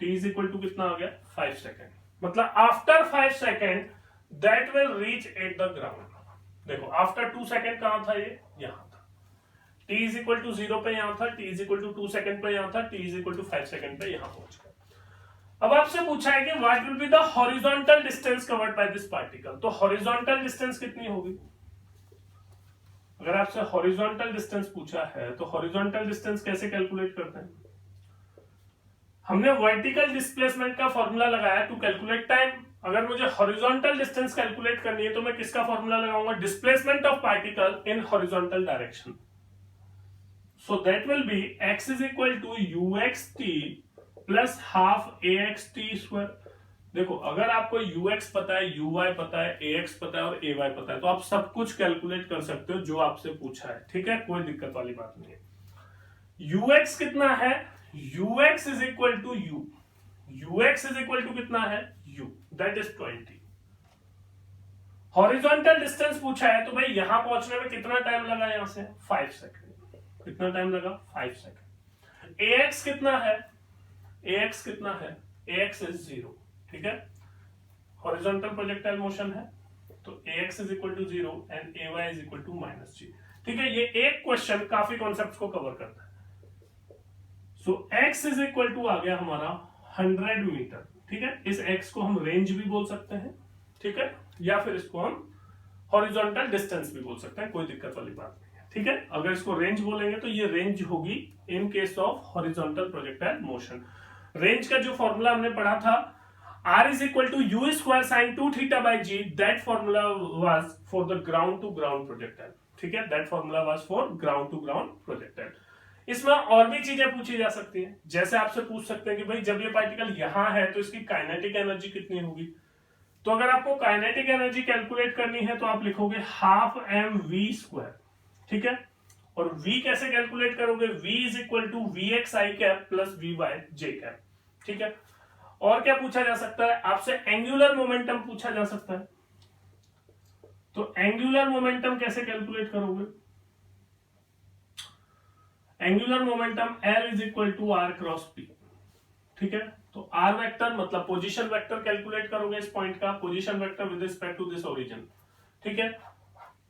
t is equal to कितना आ गया? 5 सेकेंड, मतलब after 5 second that will reach at the ground. देखो आफ्टर 2 सेकेंड कहां था? ये यहां था। t इज इक्वल टू 0 पे यहां था, t is equal to 2 second पे यहां था, t is equal to 5 second पे यहां पहुंच गया। अब आपसे पूछा है कि what will be the horizontal distance covered by this particle. तो हॉरिजॉन्टल डिस्टेंस कितनी होगी? अगर आपसे हॉरिजॉन्टल डिस्टेंस पूछा है तो हॉरिजॉन्टल डिस्टेंस कैसे कैलकुलेट करते हैं? हमने वर्टिकल डिस्प्लेसमेंट का फॉर्मूला लगाया टू कैलकुलेट टाइम। अगर मुझे हॉरिजॉन्टल डिस्टेंस कैलकुलेट करनी है तो मैं किसका फॉर्मूला लगाऊंगा? Displacement of particle in horizontal direction. So that will be x is equal to uxt plus half axt square. देखो अगर आपको ux पता है, uy पता है, ax पता है और ay पता है तो आप सब कुछ कैलकुलेट कर सकते हो जो आपसे पूछा है, ठीक है, कोई दिक्कत वाली बात नहीं है। ux कितना है? ux is equal to u, ux is equal to कितना है? u, that is 20। Horizontal distance पूछा है तो भाई यहां पहुंचने में कितना टाइम लगा? यहां से 5 सेकेंड। कितना टाइम लगा? 5 सेकेंड। ax कितना है? ax कितना है? ax इज 0, ठीक है। हॉरिजॉन्टल प्रोजेक्टाइल मोशन है तो ax is equal to 0 and ay is equal to -g, ठीक है। ये एक क्वेश्चन काफी कॉन्सेप्ट्स को कवर करता है। सो x इज इक्वल टू आ गया हमारा 100 मीटर, ठीक है। इस x को हम रेंज भी बोल सकते हैं, ठीक है, या फिर इसको हम हॉरिजॉन्टल डिस्टेंस भी बोल सकते हैं, कोई दिक्कत वाली बात नहीं है, ठीक है। अगर इसको रेंज बोलेंगे तो ये रेंज होगी इन case of horizontal projectile motion. Range का जो फॉर्मूला हमने पढ़ा था r is equal to u square sin 2 theta by g, that formula was for the ground to ground projectile, ठीक है, that formula was for ground to ground projectile। इसमें और भी चीजें पूछी जा सकती हैं, जैसे आपसे पूछ सकते हैं कि भाई जब ये पार्टिकल यहां है तो इसकी काइनेटिक एनर्जी कितनी होगी। तो अगर आपको काइनेटिक एनर्जी कैलकुलेट करनी है तो आप लिखोगे हाफ mv², ठीक है। और v कैसे कैलकुलेट करोगे, v is equal to vxi cap plus vyj cap, ठीक है। और क्या पूछा जा सकता है आपसे, एंगुलर मोमेंटम पूछा जा सकता है। तो एंगुलर मोमेंटम कैसे कैलकुलेट करोगे, angular momentum L is equal to r cross p, ठीक है। तो r वेक्टर मतलब पोजीशन वेक्टर कैलकुलेट करोगे इस पॉइंट का, position vector with respect to this origin, ठीक है।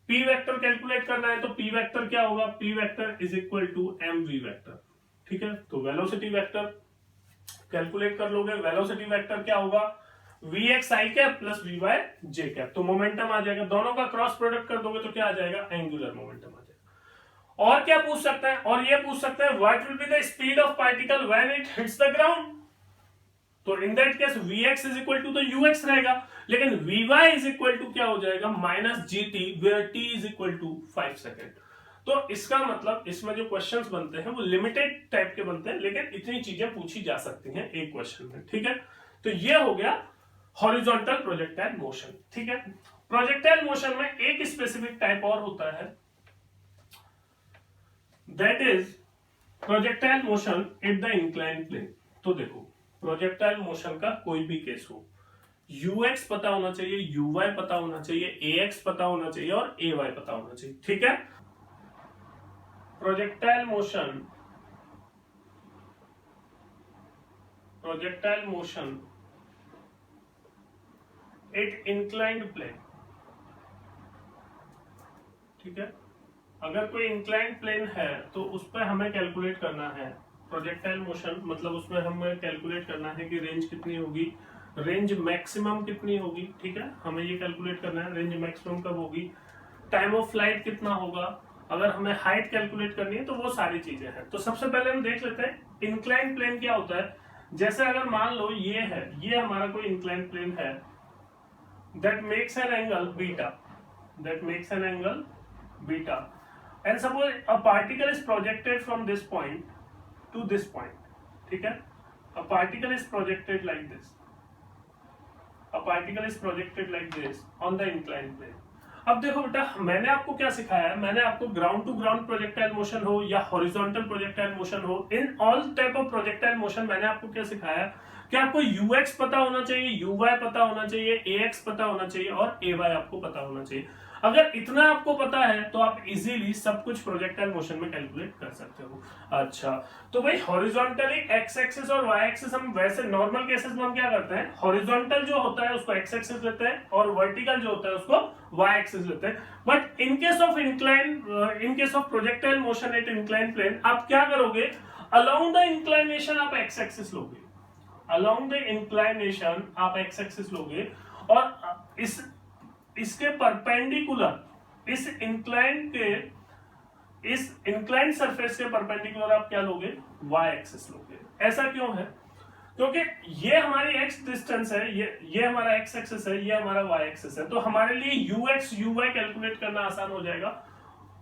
p वेक्टर कैलकुलेट करना है तो p वेक्टर क्या होगा, p vector is equal to mv vector, ठीक है। तो वेलोसिटी वेक्टर कैलकुलेट कर लोगे, वेलोसिटी वेक्टर क्या होगा, vxi cap plus vyj cap. तो मोमेंटम आ जाएगा, दोनों का क्रॉस प्रोडक्ट कर दोगे तो क्या आ जाएगा, एंगुलर मोमेंटम आ जाएगा। और क्या पूछ सकते हैं, और ये पूछ सकते हैं what will be the speed of particle when it hits the ground. तो in that case vx is equal to तो ux रहेगा, लेकिन vy इज इक्वल टू क्या हो जाएगा, minus gt where t is equal to 5 second. तो इसका मतलब इसमें जो क्वेश्चंस बनते हैं वो लिमिटेड टाइप के बनते हैं, लेकिन इतनी चीजें पूछी जा सकती हैं एक क्वेश्चन में, ठीक है। तो ये हो गया हॉरिजॉन्टल प्रोजेक्टाइल मोशन, ठीक है। प्रोजेक्टाइल मोशन में एक स्पेसिफिक टाइप और होता है, that is projectile motion at the inclined plane. तो देखो प्रोजेक्टाइल मोशन का कोई भी केस हो, ux पता होना चाहिए, uy पता होना चाहिए, ax पता होना चाहिए और ay पता होना चाहिए, ठीक है। Projectile motion at inclined plane, ठीक है। अगर कोई इंक्लाइंड प्लेन है तो उस पर हमें कैलकुलेट करना है प्रोजेक्टाइल मोशन, मतलब उसमें हमें कैलकुलेट करना है कि रेंज कितनी होगी, रेंज मैक्सिमम कितनी होगी, ठीक है। हमें ये कैलकुलेट करना है रेंज मैक्सिमम कब होगी, टाइम ऑफ फ्लाइट कितना होगा, अगर हमें हाइट कैलकुलेट करनी है तो वो सारी चीजें हैं। तो सबसे पहले हम देख लेते हैं इंक्लाइंड प्लेन क्या होता है। जैसे अगर मान लो ये है, ये हमारा कोई इंक्लाइंड प्लेन है, that makes an angle beta, and suppose a particle is projected from this point to this point, ठीक है। A particle is projected like this on the inclined plane. अब देखो बेटा, मैंने आपको क्या सिखाया है, मैंने आपको ground to ground projectile motion हो या हॉरिजॉन्टल प्रोजेक्टाइल मोशन हो, in all type of projectile motion मैंने आपको क्या सिखाया कि आपको ux पता होना चाहिए, uy पता होना चाहिए, ax पता होना चाहिए और ay आपको पता होना चाहिए। अगर इतना आपको पता है तो आप इजीली सब कुछ प्रोजेक्टाइल मोशन में कैलकुलेट कर सकते हो। अच्छा, तो भाई हॉरिजॉन्टली एक्स एक्सिस और वाई एक्सिस हम वैसे नॉर्मल केसेस में हम क्या करते हैं, हॉरिजॉन्टल जो होता है उसको एक्स एक्सिस लेते हैं और वर्टिकल जो होता है उसको वाई एक्सिस लेते हैं। But in case of projectile motion at incline plane आप क्या करोगे, अलोंग द इंक्लाइनेशन आप एक्स एक्सिस लोगे, अलोंग द इंक्लाइनेशन आप एक्स एक्सिस लोगे और इसके परपेंडिकुलर इस इंक्लाइंड सरफेस के परपेंडिकुलर आप क्या लोगे, वाई एक्सिस लोगे। ऐसा क्यों है, क्योंकि ये हमारी एक्स डिस्टेंस है, ये हमारा एक्स एक्सिस है, ये हमारा वाई एक्सिस है। तो हमारे लिए ux uy कैलकुलेट करना आसान हो जाएगा,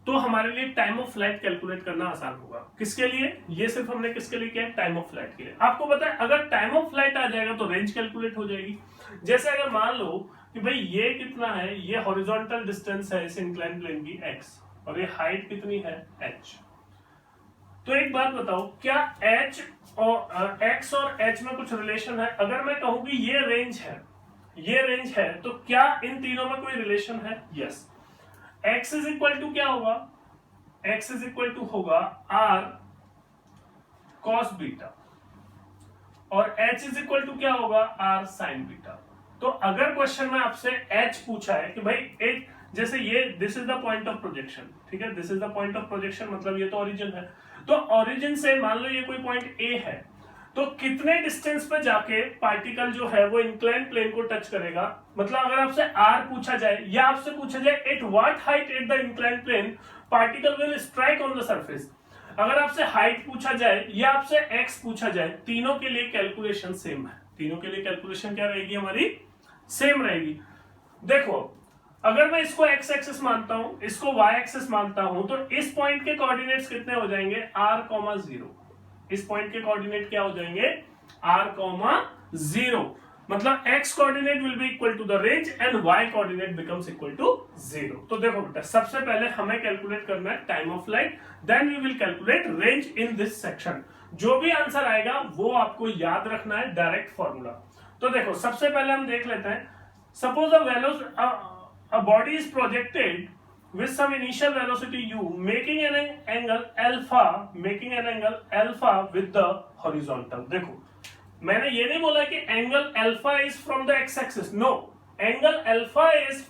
तो हमारे लिए टाइम ऑफ फ्लाइट कैलकुलेट करना आसान होगा। किसके लिए, ये सिर्फ हमने किसके लिए किया, टाइम ऑफ फ्लाइट के लिए। आपको पता है अगर टाइम ऑफ फ्लाइट आ जाएगा तो रेंज कैलकुलेट हो जाएगी। जैसे अगर मान लो कि भाई ये कितना है, ये हॉरिजॉन्टल डिस्टेंस है इस इंक्लाइन प्लेन की x और ये हाइट कितनी है h। तो एक बात बताओ, क्या h और x और h में कुछ रिलेशन है? अगर मैं कहूं कि ये रेंज है तो क्या इन तीनों में कोई रिलेशन है? Yes. x is equal to क्या होगा, x इज इक्वल टू होगा r cos बीटा और h इज इक्वल टू क्या होगा, r sin बीटा। तो अगर क्वेश्चन में आपसे h पूछा है कि भाई एक जैसे ये this is the point of projection, ठीक है, this is the point of projection मतलब ये तो ओरिजिन है। तो ओरिजिन से मान लो ये कोई पॉइंट A है, तो कितने डिस्टेंस पे जाके पार्टिकल जो है वो इंक्लाइन प्लेन को टच करेगा। मतलब अगर आपसे r पूछा जाए या आपसे पूछा जाए at what height at the incline plane particle will strike on the surface, अगर आपसे हाइट पूछा जाए या आपसे x पूछा जाए, तीनों के लिए कैलकुलेशन सेम है, तीनों के लिए कैलकुलेशन क्या रहेगी, हमारी सेम रहेगी। देखो अगर मैं इसको x एक्सिस मानता हूं, इसको y एक्सिस मानता हूं, तो इस पॉइंट के कोऑर्डिनेट्स कितने हो जाएंगे, r, 0। इस पॉइंट के कोऑर्डिनेट क्या हो जाएंगे, r, 0। मतलब x coordinate will be equal to the range and y coordinate becomes equal to 0। तो देखो बेटा, सबसे पहले हमें कैलकुलेट करना है time of flight, then we will calculate range in this section. जो भी आंसर आएगा वो आपको याद रखना है, डायरेक्ट फॉर्मूला। तो देखो सबसे पहले हम देख लेते हैं, suppose a body is projected with some initial velocity u making an angle alpha with the horizontal। देखो मैंने ये नहीं बोला कि angle alpha is from the X axis, no, angle alpha is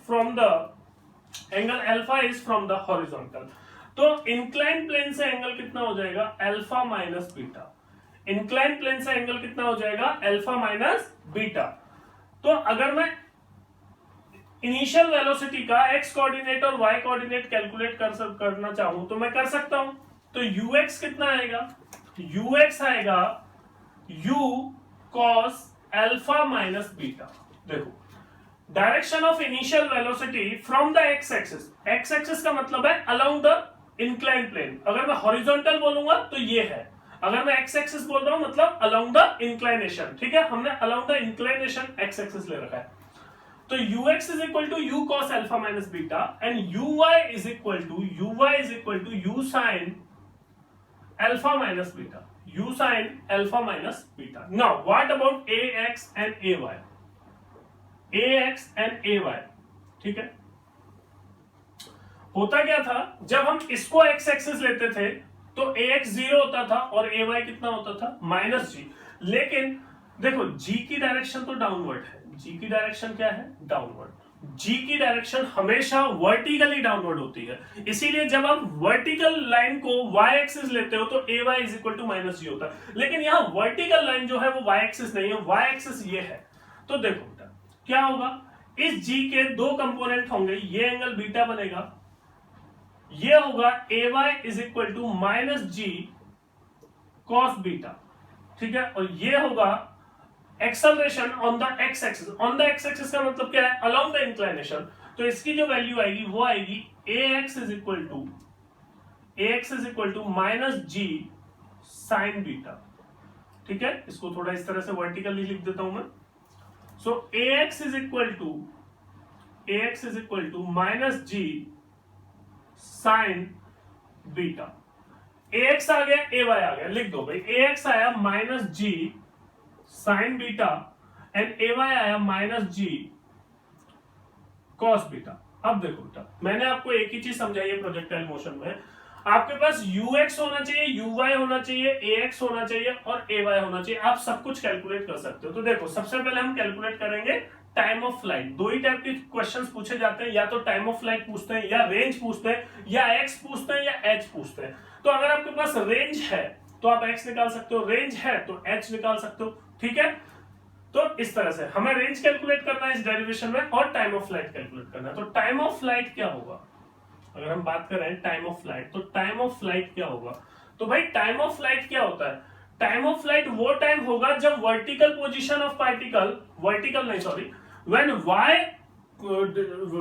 from the horizontal. तो incline plane से angle कितना हो जाएगा, alpha minus beta. Incline plane से एंगल कितना हो जाएगा, अल्फा माइनस बीटा। तो अगर मैं इनिशियल वेलोसिटी का एक्स कोऑर्डिनेट और वाई कोऑर्डिनेट कैलकुलेट करना चाहूं तो मैं कर सकता हूं। तो यूएक्स कितना आएगा, यूएक्स आएगा u cos alpha minus beta. देखो direction of initial velocity from the X axis, X axis का मतलब है अलोंग द इंक्लाइन प्लेन। अगर मैं हॉरिजॉन्टल बोलूंगा तो ये है, अगर मैं एक्स एक्सिस बोल रहा हूं मतलब अलोंग द इंक्लाइनेशन। ठीक है, हमने along the inclination x axis ले रखा है। तो ux is equal to u cos alpha minus beta and uy is equal to u sin alpha minus beta, u sin alpha minus beta। Now what about ax and ay, ax and ay? ठीक है, होता क्या था जब हम इसको x axis लेते थे तो ax 0 होता था और ay कितना होता था, माइनस जी। लेकिन देखो g की डायरेक्शन तो डाउनवर्ड है, g की डायरेक्शन क्या है, डाउनवर्ड। g की डायरेक्शन हमेशा वर्टिकली डाउनवर्ड होती है, इसीलिए जब आप वर्टिकल लाइन को y एक्सिस लेते हो तो ay is equal to minus G होता है। लेकिन यहाँ वर्टिकल लाइन जो है वो y एक्सिस नहीं है, y एक्सिस ये है। तो देखो बेटा क्या होगा, इस g के दो कंपोनेंट होंगे, ये एंगल बीटा बनेगा, ये होगा ay is equal to minus G cos beta. ठीक है, और ये होगा acceleration on the X axis. On the X axis का मतलब क्या है, अलोंग द इंक्लाइनेशन। तो इसकी जो वैल्यू आएगी वो आएगी ax is equal to minus G sine beta. ठीक है, इसको थोड़ा इस तरह से वर्टिकली लिख देता हूं मैं। So ax is equal to minus G sine beta. ax आ गया, ay आ गया, लिख दो भाई, ax आया minus G sine beta and ay आया माइनस जी कॉस बीटा। अब देखो बेटा, मैंने आपको एक ही चीज समझाई है प्रोजेक्टाइल मोशन में, आपके पास ux होना चाहिए, uy होना चाहिए, ax होना चाहिए और ay होना चाहिए। आप सब कुछ कैलकुलेट कर सकते हो। तो देखो सबसे पहले हम कैलकुलेट करेंगे टाइम ऑफ फ्लाइट। दो ही टाइप के क्वेश्चंस पूछे जाते हैं, या तो टाइम ऑफ फ्लाइट पूछते हैं, या रेंज पूछते हैं, या x पूछते हैं, या h पूछते हैं। तो अगर आपके पास रेंज है तो आप x निकाल सकते हो, रेंज है तो h निकाल सकते हो। ठीक है, तो इस तरह से हमें रेंज कैलकुलेट करना है इस डेरिवेशन में और टाइम ऑफ फ्लाइट कैलकुलेट करना है। तो टाइम ऑफ फ्लाइट क्या होगा, अगर हम बात कर रहे हैं टाइम ऑफ फ्लाइट, तो टाइम ऑफ फ्लाइट क्या होगा। तो भाई टाइम ऑफ फ्लाइट क्या होता है, टाइम ऑफ फ्लाइट वो टाइम होगा जब vertical position of particle, vertical नहीं sorry, when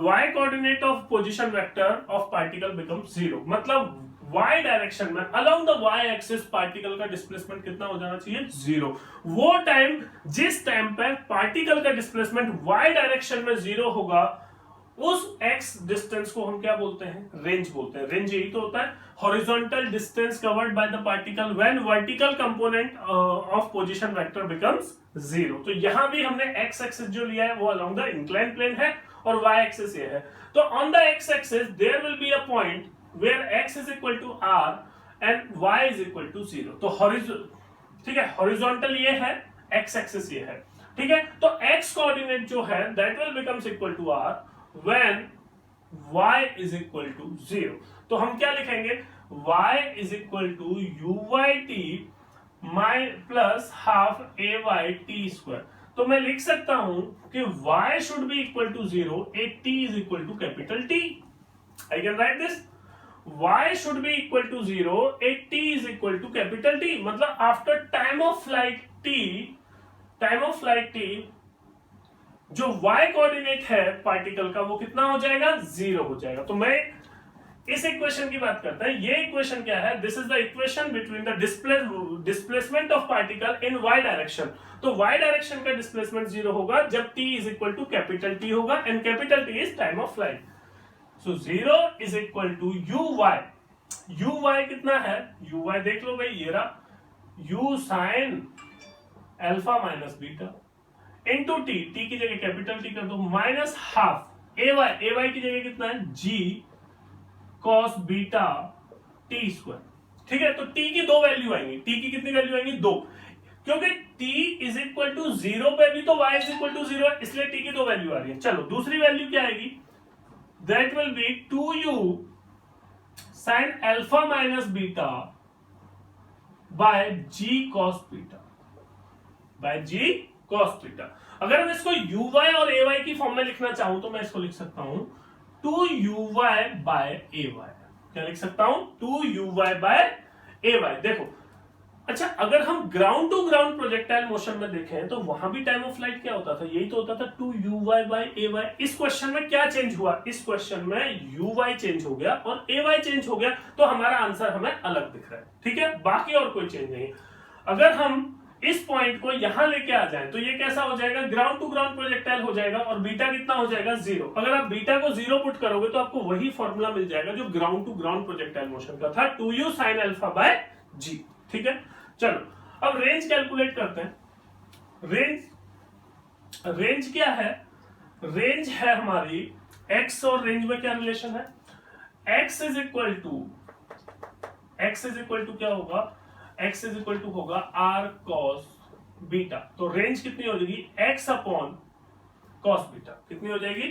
y coordinate of position vector of particle become 0। मतलब y डायरेक्शन में अलोंग द y एक्सिस पार्टिकल का डिस्प्लेसमेंट कितना हो जाना चाहिए, 0। वो टाइम जिस टाइम पे पार्टिकल का डिस्प्लेसमेंट y डायरेक्शन में 0 होगा, उस x डिस्टेंस को हम क्या बोलते हैं, रेंज बोलते हैं। रेंज यही तो होता है, horizontal distance covered by the particle when vertical component of position vector becomes 0। तो यहां भी हमने x एक्सिस जो लिया है वो अलोंग द इंक्लाइन प्लेन है और y एक्सिस ये है। तो on the x axis there will be a point where x is equal to r and y is equal to 0। तो ठीक है, हॉरिजॉन्टल ये है, x एक्सिस ये है। ठीक है, तो x कोऑर्डिनेट जो है that will becomes equal to r when y is equal to 0। तो हम क्या लिखेंगे, y is equal to uyt plus half ay square. तो मैं लिख सकता हूं कि y should be equal to 0 and t is equal to capital T। I can write this, y should be equal to 0 and t is equal to capital T। मतलब after time of flight t जो y coordinate है particle का वो कितना हो जाएगा, 0 हो जाएगा। तो मैं इस इक्वेशन की बात करते हैं। ये इक्वेशन क्या है? This is the equation between the displacement of particle in y direction. तो y डायरेक्शन का डिस्प्लेसमेंट 0 होगा जब t is equal to capital T होगा, and capital T is time of flight. So 0 is equal to uy कितना है? uy देख लो भाई, ये रहा u sign alpha minus beta into T की जगह कैपिटल T कर दो, माइनस हाफ ay की जगह कितना है? g cos beta T square. ठीक है, तो t की दो वैल्यू आएंगी। t की कितनी वैल्यू आएंगी? 2, क्योंकि t इज इक्वल टू 0 पे भी तो y इज इक्वल टू 0 है, इसलिए t की दो वैल्यू आ रही है। चलो दूसरी वैल्यू क्या आएगी? That will be 2u sine alpha minus beta by g cos beta, by g cos beta. अगर मैं इसको uy और ay की फॉर्म में लिखना चाहूं तो मैं इसको लिख सकता हूं 2uy बाय ay। क्या लिख सकता हूं? 2uy bye ay। देखो, अच्छा अगर हम ground to ground projectile motion में देखें तो वहां भी टाइम ऑफ फ्लाइट क्या होता था? यही तो होता था 2uy बाय ay। इस क्वेश्चन में क्या चेंज हुआ? इस क्वेश्चन में uy चेंज हो गया और ay चेंज हो गया, तो हमारा आंसर हमें अलग दिख रहा है। ठीक है, बाकी और कोई चेंज नहीं है। अगर हम इस पॉइंट को यहां लेके आ जाए तो ये कैसा हो जाएगा? ग्राउंड टू ग्राउंड प्रोजेक्टाइल हो जाएगा, और बीटा कितना हो जाएगा? 0। अगर आप बीटा को 0 पुट करोगे तो आपको वही फॉर्मूला मिल जाएगा जो ground to ground projectile motion का था, 2u sine alpha by g। ठीक है, चलो अब रेंज कैलकुलेट करते हैं। रेंज क्या है? रेंज है हमारी x, और रेंज में क्या रिलेशन है? x इज इक्वल टू क्या होगा? x इज इक्वल टू होगा r cos बीटा। तो रेंज कितनी हो जाएगी? x upon cos beta. कितनी हो जाएगी?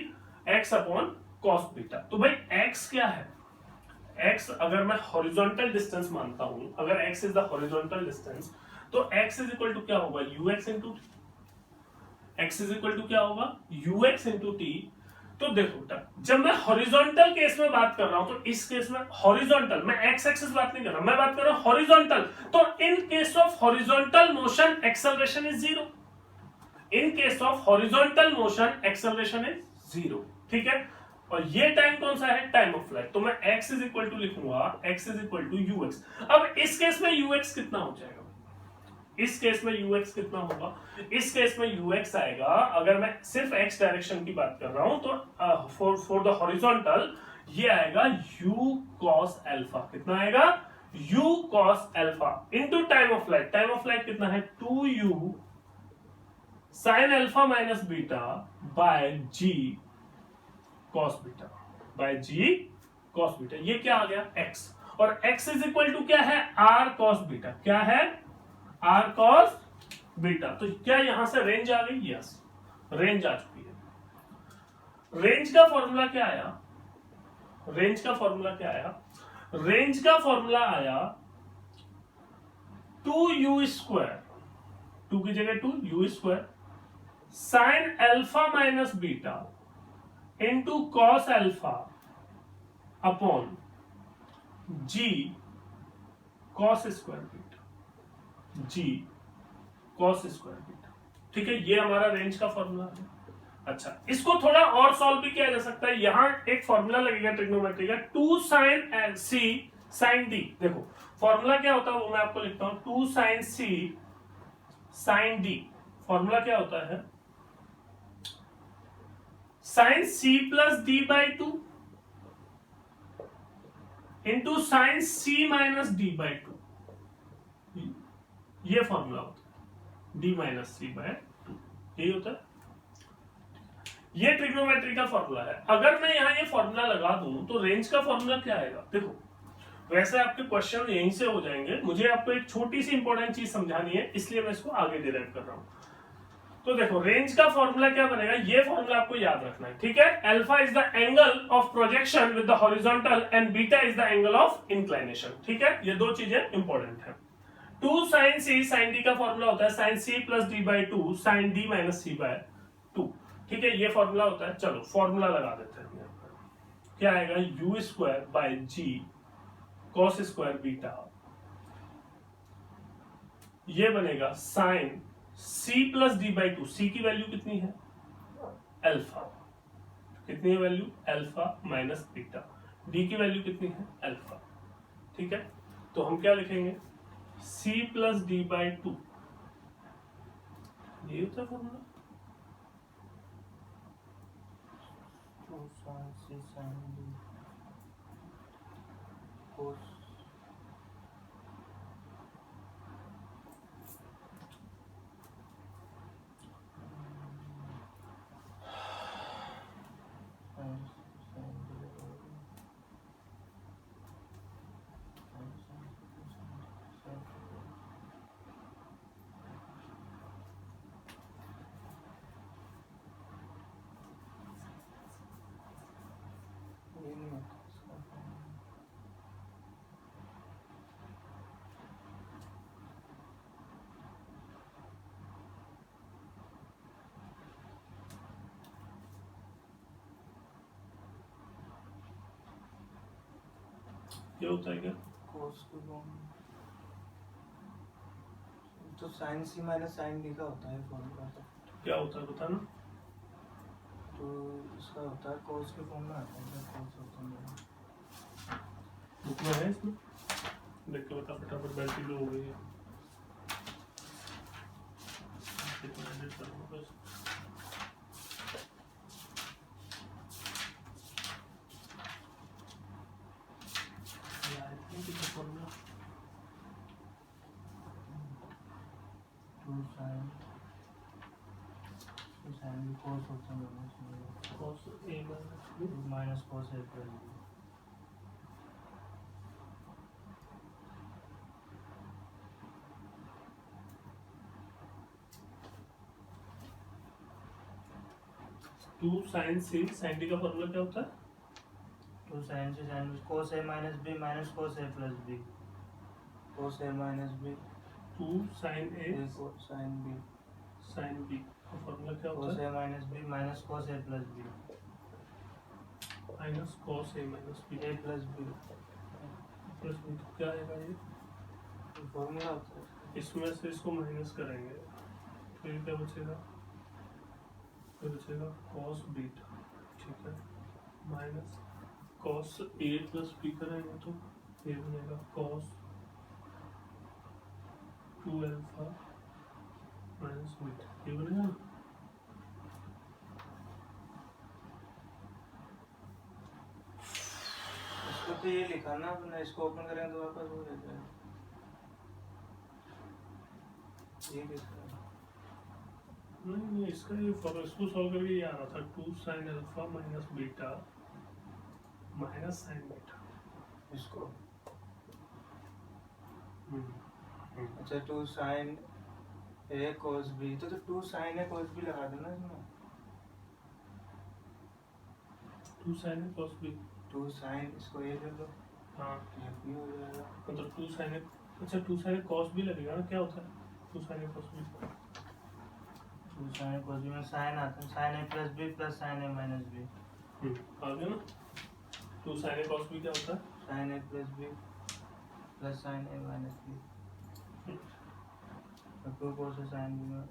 x upon cos beta. तो भाई x क्या है? x अगर मैं हॉरिजॉन्टल डिस्टेंस मानता हूं, अगर x is the horizontal distance, तो x इज इक्वल टू क्या होगा? ux into x is equal to क्या होगा? ux into T. तो देखो, जब मैं हॉरिजॉन्टल केस में बात कर रहा हूं तो इस केस में हॉरिजॉन्टल, मैं एक्स एक्सिस बात नहीं कर रहा, मैं बात कर रहा हूं हॉरिजॉन्टल। तो in case of horizontal motion acceleration is 0। In case of horizontal motion acceleration is 0। ठीक है, और ये टाइम कौन सा है? Time of flight. तो मैं x इज इक्वल टू लिखूंगा x is equal to ux। अब इस केस में ux कितना हो जाएगा? इस केस में ux कितना होगा? इस केस में ux आएगा, अगर मैं सिर्फ x डायरेक्शन की बात कर रहा हूं तो फॉर द हॉरिजॉन्टल ये आएगा u cos अल्फा। कितना आएगा? u cos alpha into time of flight. Time of flight कितना है? 2u sine alpha minus beta by g cos beta, by g cos beta. ये क्या आ गया? x, और x इज इक्वल टू क्या है? r cos beta. क्या है? r cos beta. तो क्या यहां से रेंज आ गई? यस, रेंज आ चुकी है। रेंज का फॉर्मूला क्या आया? रेंज का फॉर्मूला क्या आया? रेंज का फॉर्मूला आया 2u स्क्वायर, 2 की जगह 2u square sine alpha minus beta into cos alpha upon g cos square beta, g cos square beta. ठीक है, ये हमारा रेंज का फॉर्मूला है। अच्छा, इसको थोड़ा और सॉल्व भी किया जा सकता है। यहां एक फॉर्मूला लगेगा ट्रिग्नोमेट्री का, 2 साइन c साइन d। देखो फॉर्मूला क्या होता है वो मैं आपको लिखता हूं, 2 sine c sine d। Formula क्या होता है? Sine c plus D by 2 into sine c minus D by 2। ये फॉर्मूला होता है, d माइनस c बाय 2, यही होता है। ये ट्रिग्नोमेट्री का फॉर्मूला है। अगर मैं यहां ये फॉर्मूला लगा दूं तो रेंज का फॉर्मूला क्या आएगा? देखो, वैसे आपके क्वेश्चन यहीं से हो जाएंगे, मुझे आपको एक छोटी सी इंपॉर्टेंट चीज समझानी है, इसलिए मैं इसको आगे डिराइव कर रहा हूं। तो देखो, रेंज का फॉर्मूला क्या बनेगा? ये फॉर्मूला आपको याद रखना है। ठीक है, alpha is the angle of projection with the horizontal and beta is the angle of inclination. ठीक है, ये दो चीजें इंपॉर्टेंट है। 2 साइन c साइन d का फॉर्मूला होता है sine c plus D by 2 sine d minus c by 2। ठीक है, ये फॉर्मूला होता है। चलो फॉर्मूला लगा देते हैं। क्या आएगा? u square by g cos square beta, ये बनेगा sine c plus D by 2। c की वैल्यू कितनी है? अल्फा। कितनी है value? Alpha minus beta D की वैल्यू कितनी है अल्फा, ठीक है। तो हम क्या लिखेंगे c plus D by two, ये होता है फॉर्मूला। क्या होता है क्या कोस की फॉर्म तो साइन सी माइनस साइन डी का होता है फॉर्मूला। तो क्या होता है बताना। तो इसका होता है कोस के फॉर्म में आता है, कोस होता है बुक में है, इसमें देख के बता फटाफट, बैटरी लो हो गई है। कितना एडिट करूंगा बस। साइन कोस होता है cos a minus b minus cos A plus B. Two sine C sine D का फॉर्मूला क्या होता है, टू साइन से sine cos A minus B minus cos A plus B, cos A minus B two sine A sine B sine B का formula क्या cos होता है, A minus B minus cos A plus B, minus cos a माइनस b A plus B plus b। तो क्या आएगा ये formula होता है। इसमें से इसको माइनस करेंगे, फिर क्या बचेगा, फिर बचेगा cos बीटा, ठीक है, minus cos a plus b करेंगे तो ये बनेगा cos 2 अल्फा माइनस बीटा, ये बनेगा ना। इसको तो ये लिखा ना अपने, इसको ओपन करेंगे तो वापस हो जाएगा ये किसका नहीं इसका ये इसको सॉल्व करके ये आ रहा था 2 sine alpha minus beta minus sine beta इसको। अच्छा two sine A cos B, तो two sine A cos B लगा देना इसमें। 2 sine A cos b, two sine इसको ए ले लो, हाँ ये भी हो जाएगा। मतलब 2 साइन ए, अच्छा 2 साइन ए cos b लगेगा ना, क्या होता है 2 sine A cos b, two sine cos B में साइन आता है, sine A plus B plus sine A minus B. आ गया ना। 2 साइन ए cos b क्या होता है, sine A plus B plus sine A minus B, two cos A sine B में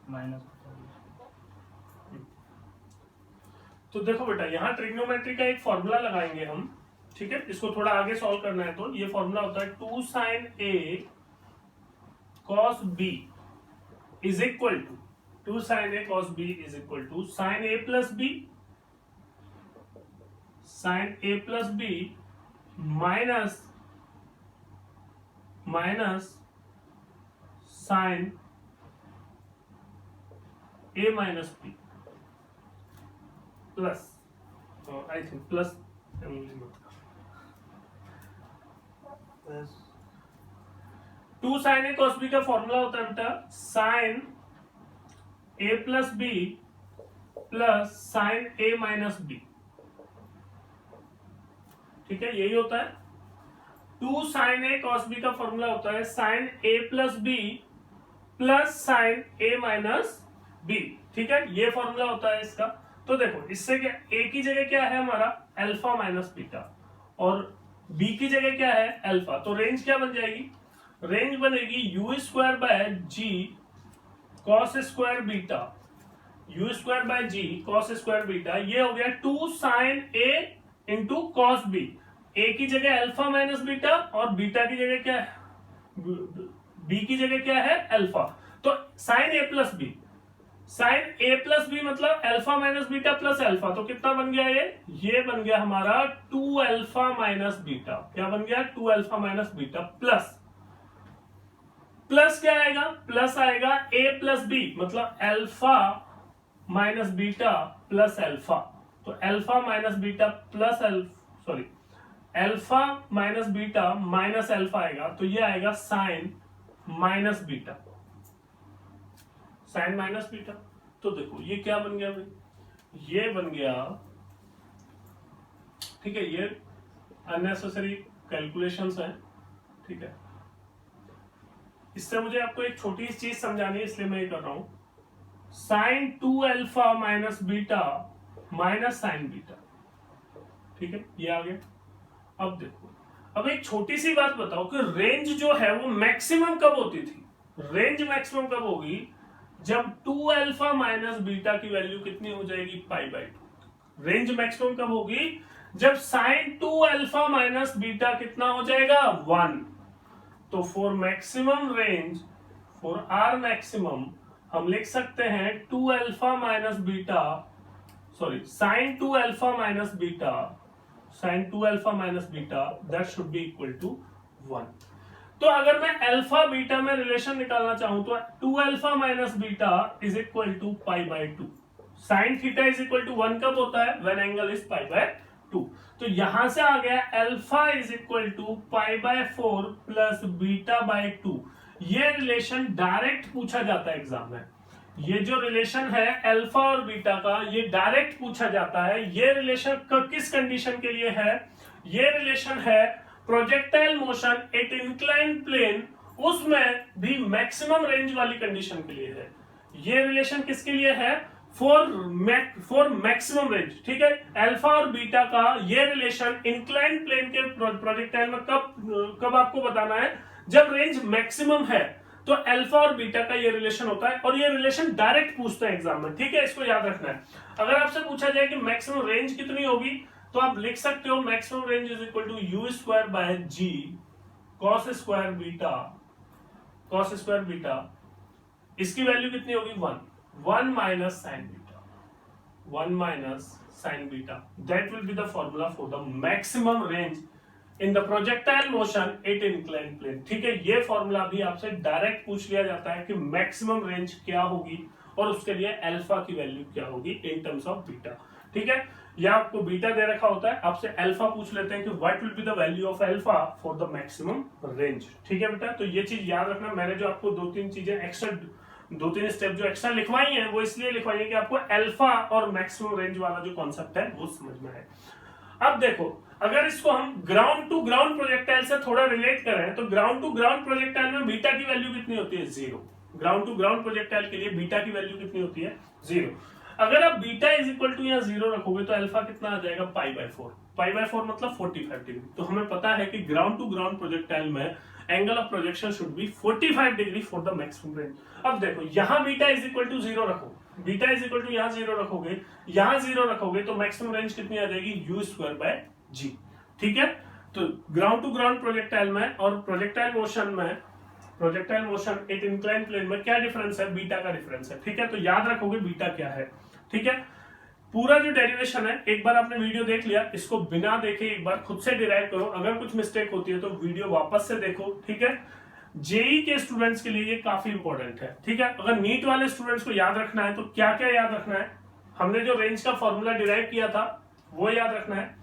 माइनस होता है। तो देखो बेटा यहाँ ट्रिग्नोमेट्री का एक फॉर्मूला लगाएंगे हम, ठीक है, इसको थोड़ा आगे सॉल्व करना है। तो ये फॉर्मूला होता है 2 sine A cos b is equal to 2 sine A cos b is equal to sine A plus B minus minus sine A minus B plus, I think plus plus 2 sine A cos b का formula होता है बेटा sine A plus B plus sine A minus B, ठीक है, यही होता है। 2 sine A cos b का फॉर्मूला होता है sine A plus B plus sine A minus B, ठीक है, ये फॉर्मूला होता है इसका। तो देखो इससे क्या, ए की जगह क्या है हमारा अल्फा माइनस बीटा और बी की जगह क्या है अल्फा, तो रेंज क्या बन जाएगी, रेंज बनेगी U square by G cos square beta, U square by G cos square beta, ये हो गया 2 sine A into cos B. A की जगह अल्फा माइनस बीटा और बीटा की जगह क्या है, बी की जगह क्या है, अल्फा। तो sign A plus B, sign A plus B मतलब alpha minus beta plus alpha. तो कितना बन गया ये बन गया हमारा 2 अल्फा माइनस बीटा। क्या बन गया, 2 alpha minus beta plus plus क्या आएगा, प्लस आएगा a प्लस बी मतलब alpha minus beta plus alpha. तो alpha minus beta plus alpha minus beta minus alpha आएगा। तो ये आएगा sine minus beta, sine minus beta. तो देखो ये क्या बन गया भाई, ये बन गया, ठीक है, ये अननेसेसरी कैलकुलेशंस है, ठीक है। इससे मुझे आपको एक छोटी सी चीज समझानी है, इसलिए मैं ये कर रहा हूं, sine 2 alpha minus beta minus sine beta, ठीक है, ये आ गया। अब देखो, अब एक छोटी सी बात बताओ कि रेंज जो है वो मैक्सिमम कब होती थी, रेंज मैक्सिमम कब होगी, जब 2 अल्फा माइनस बीटा की वैल्यू कितनी हो जाएगी, π/2। रेंज मैक्सिमम कब होगी, जब साइन 2 अल्फा माइनस बीटा कितना हो जाएगा, 1। तो for maximum range, for R maximum हम लिख सकते हैं 2 alpha minus beta, sorry sine 2 alpha minus beta, sine 2 alpha minus beta that should be equal to 1। तो अगर मैं अल्फा बीटा में रिलेशन निकालना चाहूं तो 2 alpha minus beta is equal to π/2। Sine theta is equal to 1 कब होता है, व्हेन एंगल इज π/2। तो यहां से आ गया alpha is equal to π/4 plus बीटा/2। ये रिलेशन डायरेक्ट पूछा जाता है एग्जाम में। ये जो रिलेशन है अल्फा और बीटा का, ये डायरेक्ट पूछा जाता है। ये रिलेशन किस कंडीशन के लिए है, ये रिलेशन है projectile motion at inclined plane, उसमें भी मैक्सिमम रेंज वाली कंडीशन के लिए है। ये रिलेशन किसके लिए है, फॉर मैक्सिमम रेंज, ठीक है। अल्फा और बीटा का ये रिलेशन इंक्लाइंड प्लेन के प्रोजेक्टाइल में कब आपको बताना है, जब रेंज मैक्सिमम है। तो अल्फा और बीटा का ये रिलेशन होता है, और ये रिलेशन डायरेक्ट पूछते हैं एग्जाम में, ठीक है, इसको याद रखना है। अगर आपसे पूछा जाए कि मैक्सिमम रेंज कितनी होगी, तो आप लिख सकते हो maximum range is equal to U square by G cos square beta, cos square beta, इसकी वैल्यू कितनी होगी, 1 minus sine beta, 1 minus sine beta. That will be the formula for the maximum range in the projectile motion at inclined plane, ठीक है। ये formula भी आपसे direct पूछ लिया जाता है कि मैक्सिमम रेंज क्या होगी और उसके लिए अल्फा की वैल्यू क्या होगी इन टर्म्स ऑफ बीटा, ठीक है। या आपको बीटा दे रखा होता है, आपसे अल्फा पूछ लेते हैं कि what will be the value of alpha for the maximum range, ठीक है बेटा। तो ये चीज याद रखना। मैंने जो आपको 2-3 चीजें एक्स्ट्रा, 2-3 स्टेप जो एक्स्ट्रा लिखवाई हैं, वो इसलिए लिखवाई है कि आपको अल्फा और मैक्सिमम रेंज वाला जो कॉन्सेप्ट है वो समझ में है। अब देखो, अगर इसको हम ग्राउंड टू ग्राउंड प्रोजेक्टाइल से थोड़ा रिलेट करें, तो ग्राउंड टू ग्राउंड प्रोजेक्टाइल में बीटा की वैल्यू कितनी होती है, 0। ग्राउंड टू ग्राउंड प्रोजेक्टाइल के लिए बीटा की वैल्यू कितनी होती है, 0। अगर आप बीटा इज इक्वल टू यहाँ 0 रखोगे तो अल्फा कितना आ जाएगा, π/4। π/4 मतलब 45 डिग्री। तो हमें पता है कि ग्राउंड टू ग्राउंड प्रोजेक्टाइल में angle of projection should be 45 degree for the maximum range. अब देखो, यहां बीटा इज इक्वल टू 0 रखो, बीटा इज इक्वल टू यहाँ 0 रखोगे, यहाँ 0 रखोगे, तो मैक्सिमम रेंज कितनी आ जाएगी, यू स्क्वायर बाय जी, ठीक है। तो ग्राउंड टू ग्राउंड प्रोजेक्टाइल में और प्रोजेक्टाइल मोशन में, प्रोजेक्टाइल मोशन एक इंक्लाइन प्लेन में क्या डिफरेंस है, बीटा का डिफरेंस है, ठीक है। तो याद रखोगे बीटा क्या है, ठीक है। पूरा जो डेरिवेशन है, एक बार आपने वीडियो देख लिया, इसको बिना देखे एक बार खुद से डिराइव करो। अगर कुछ मिस्टेक होती है तो वीडियो वापस से देखो, ठीक है। जेई के स्टूडेंट्स के लिए ये काफी इंपॉर्टेंट है, ठीक है। अगर नीट वाले स्टूडेंट्स को याद रखना है तो क्या क्या याद रखना है, हमने जो रेंज का फॉर्मूला डिराइव किया था वो याद रखना है,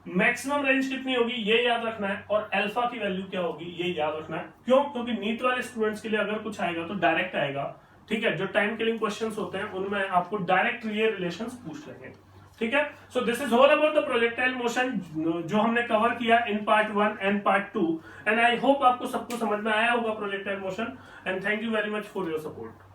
मैक्सिमम रेंज कितनी होगी ये याद रखना है, और अल्फा की वैल्यू क्या होगी ये याद रखना है। क्यों, क्योंकि नीट वाले स्टूडेंट्स के लिए अगर कुछ आएगा तो डायरेक्ट आएगा, ठीक है। जो टाइम किलिंग क्वेश्चंस होते हैं उनमें आपको डायरेक्ट ये रिलेशंस पूछ लेंगे, ठीक है। So this is all about the projectile motion जो हमने कवर किया in part 1 and part 2, and I hope आपको सबको समझ में आया होगा projectile motion, and thank you very much for your support.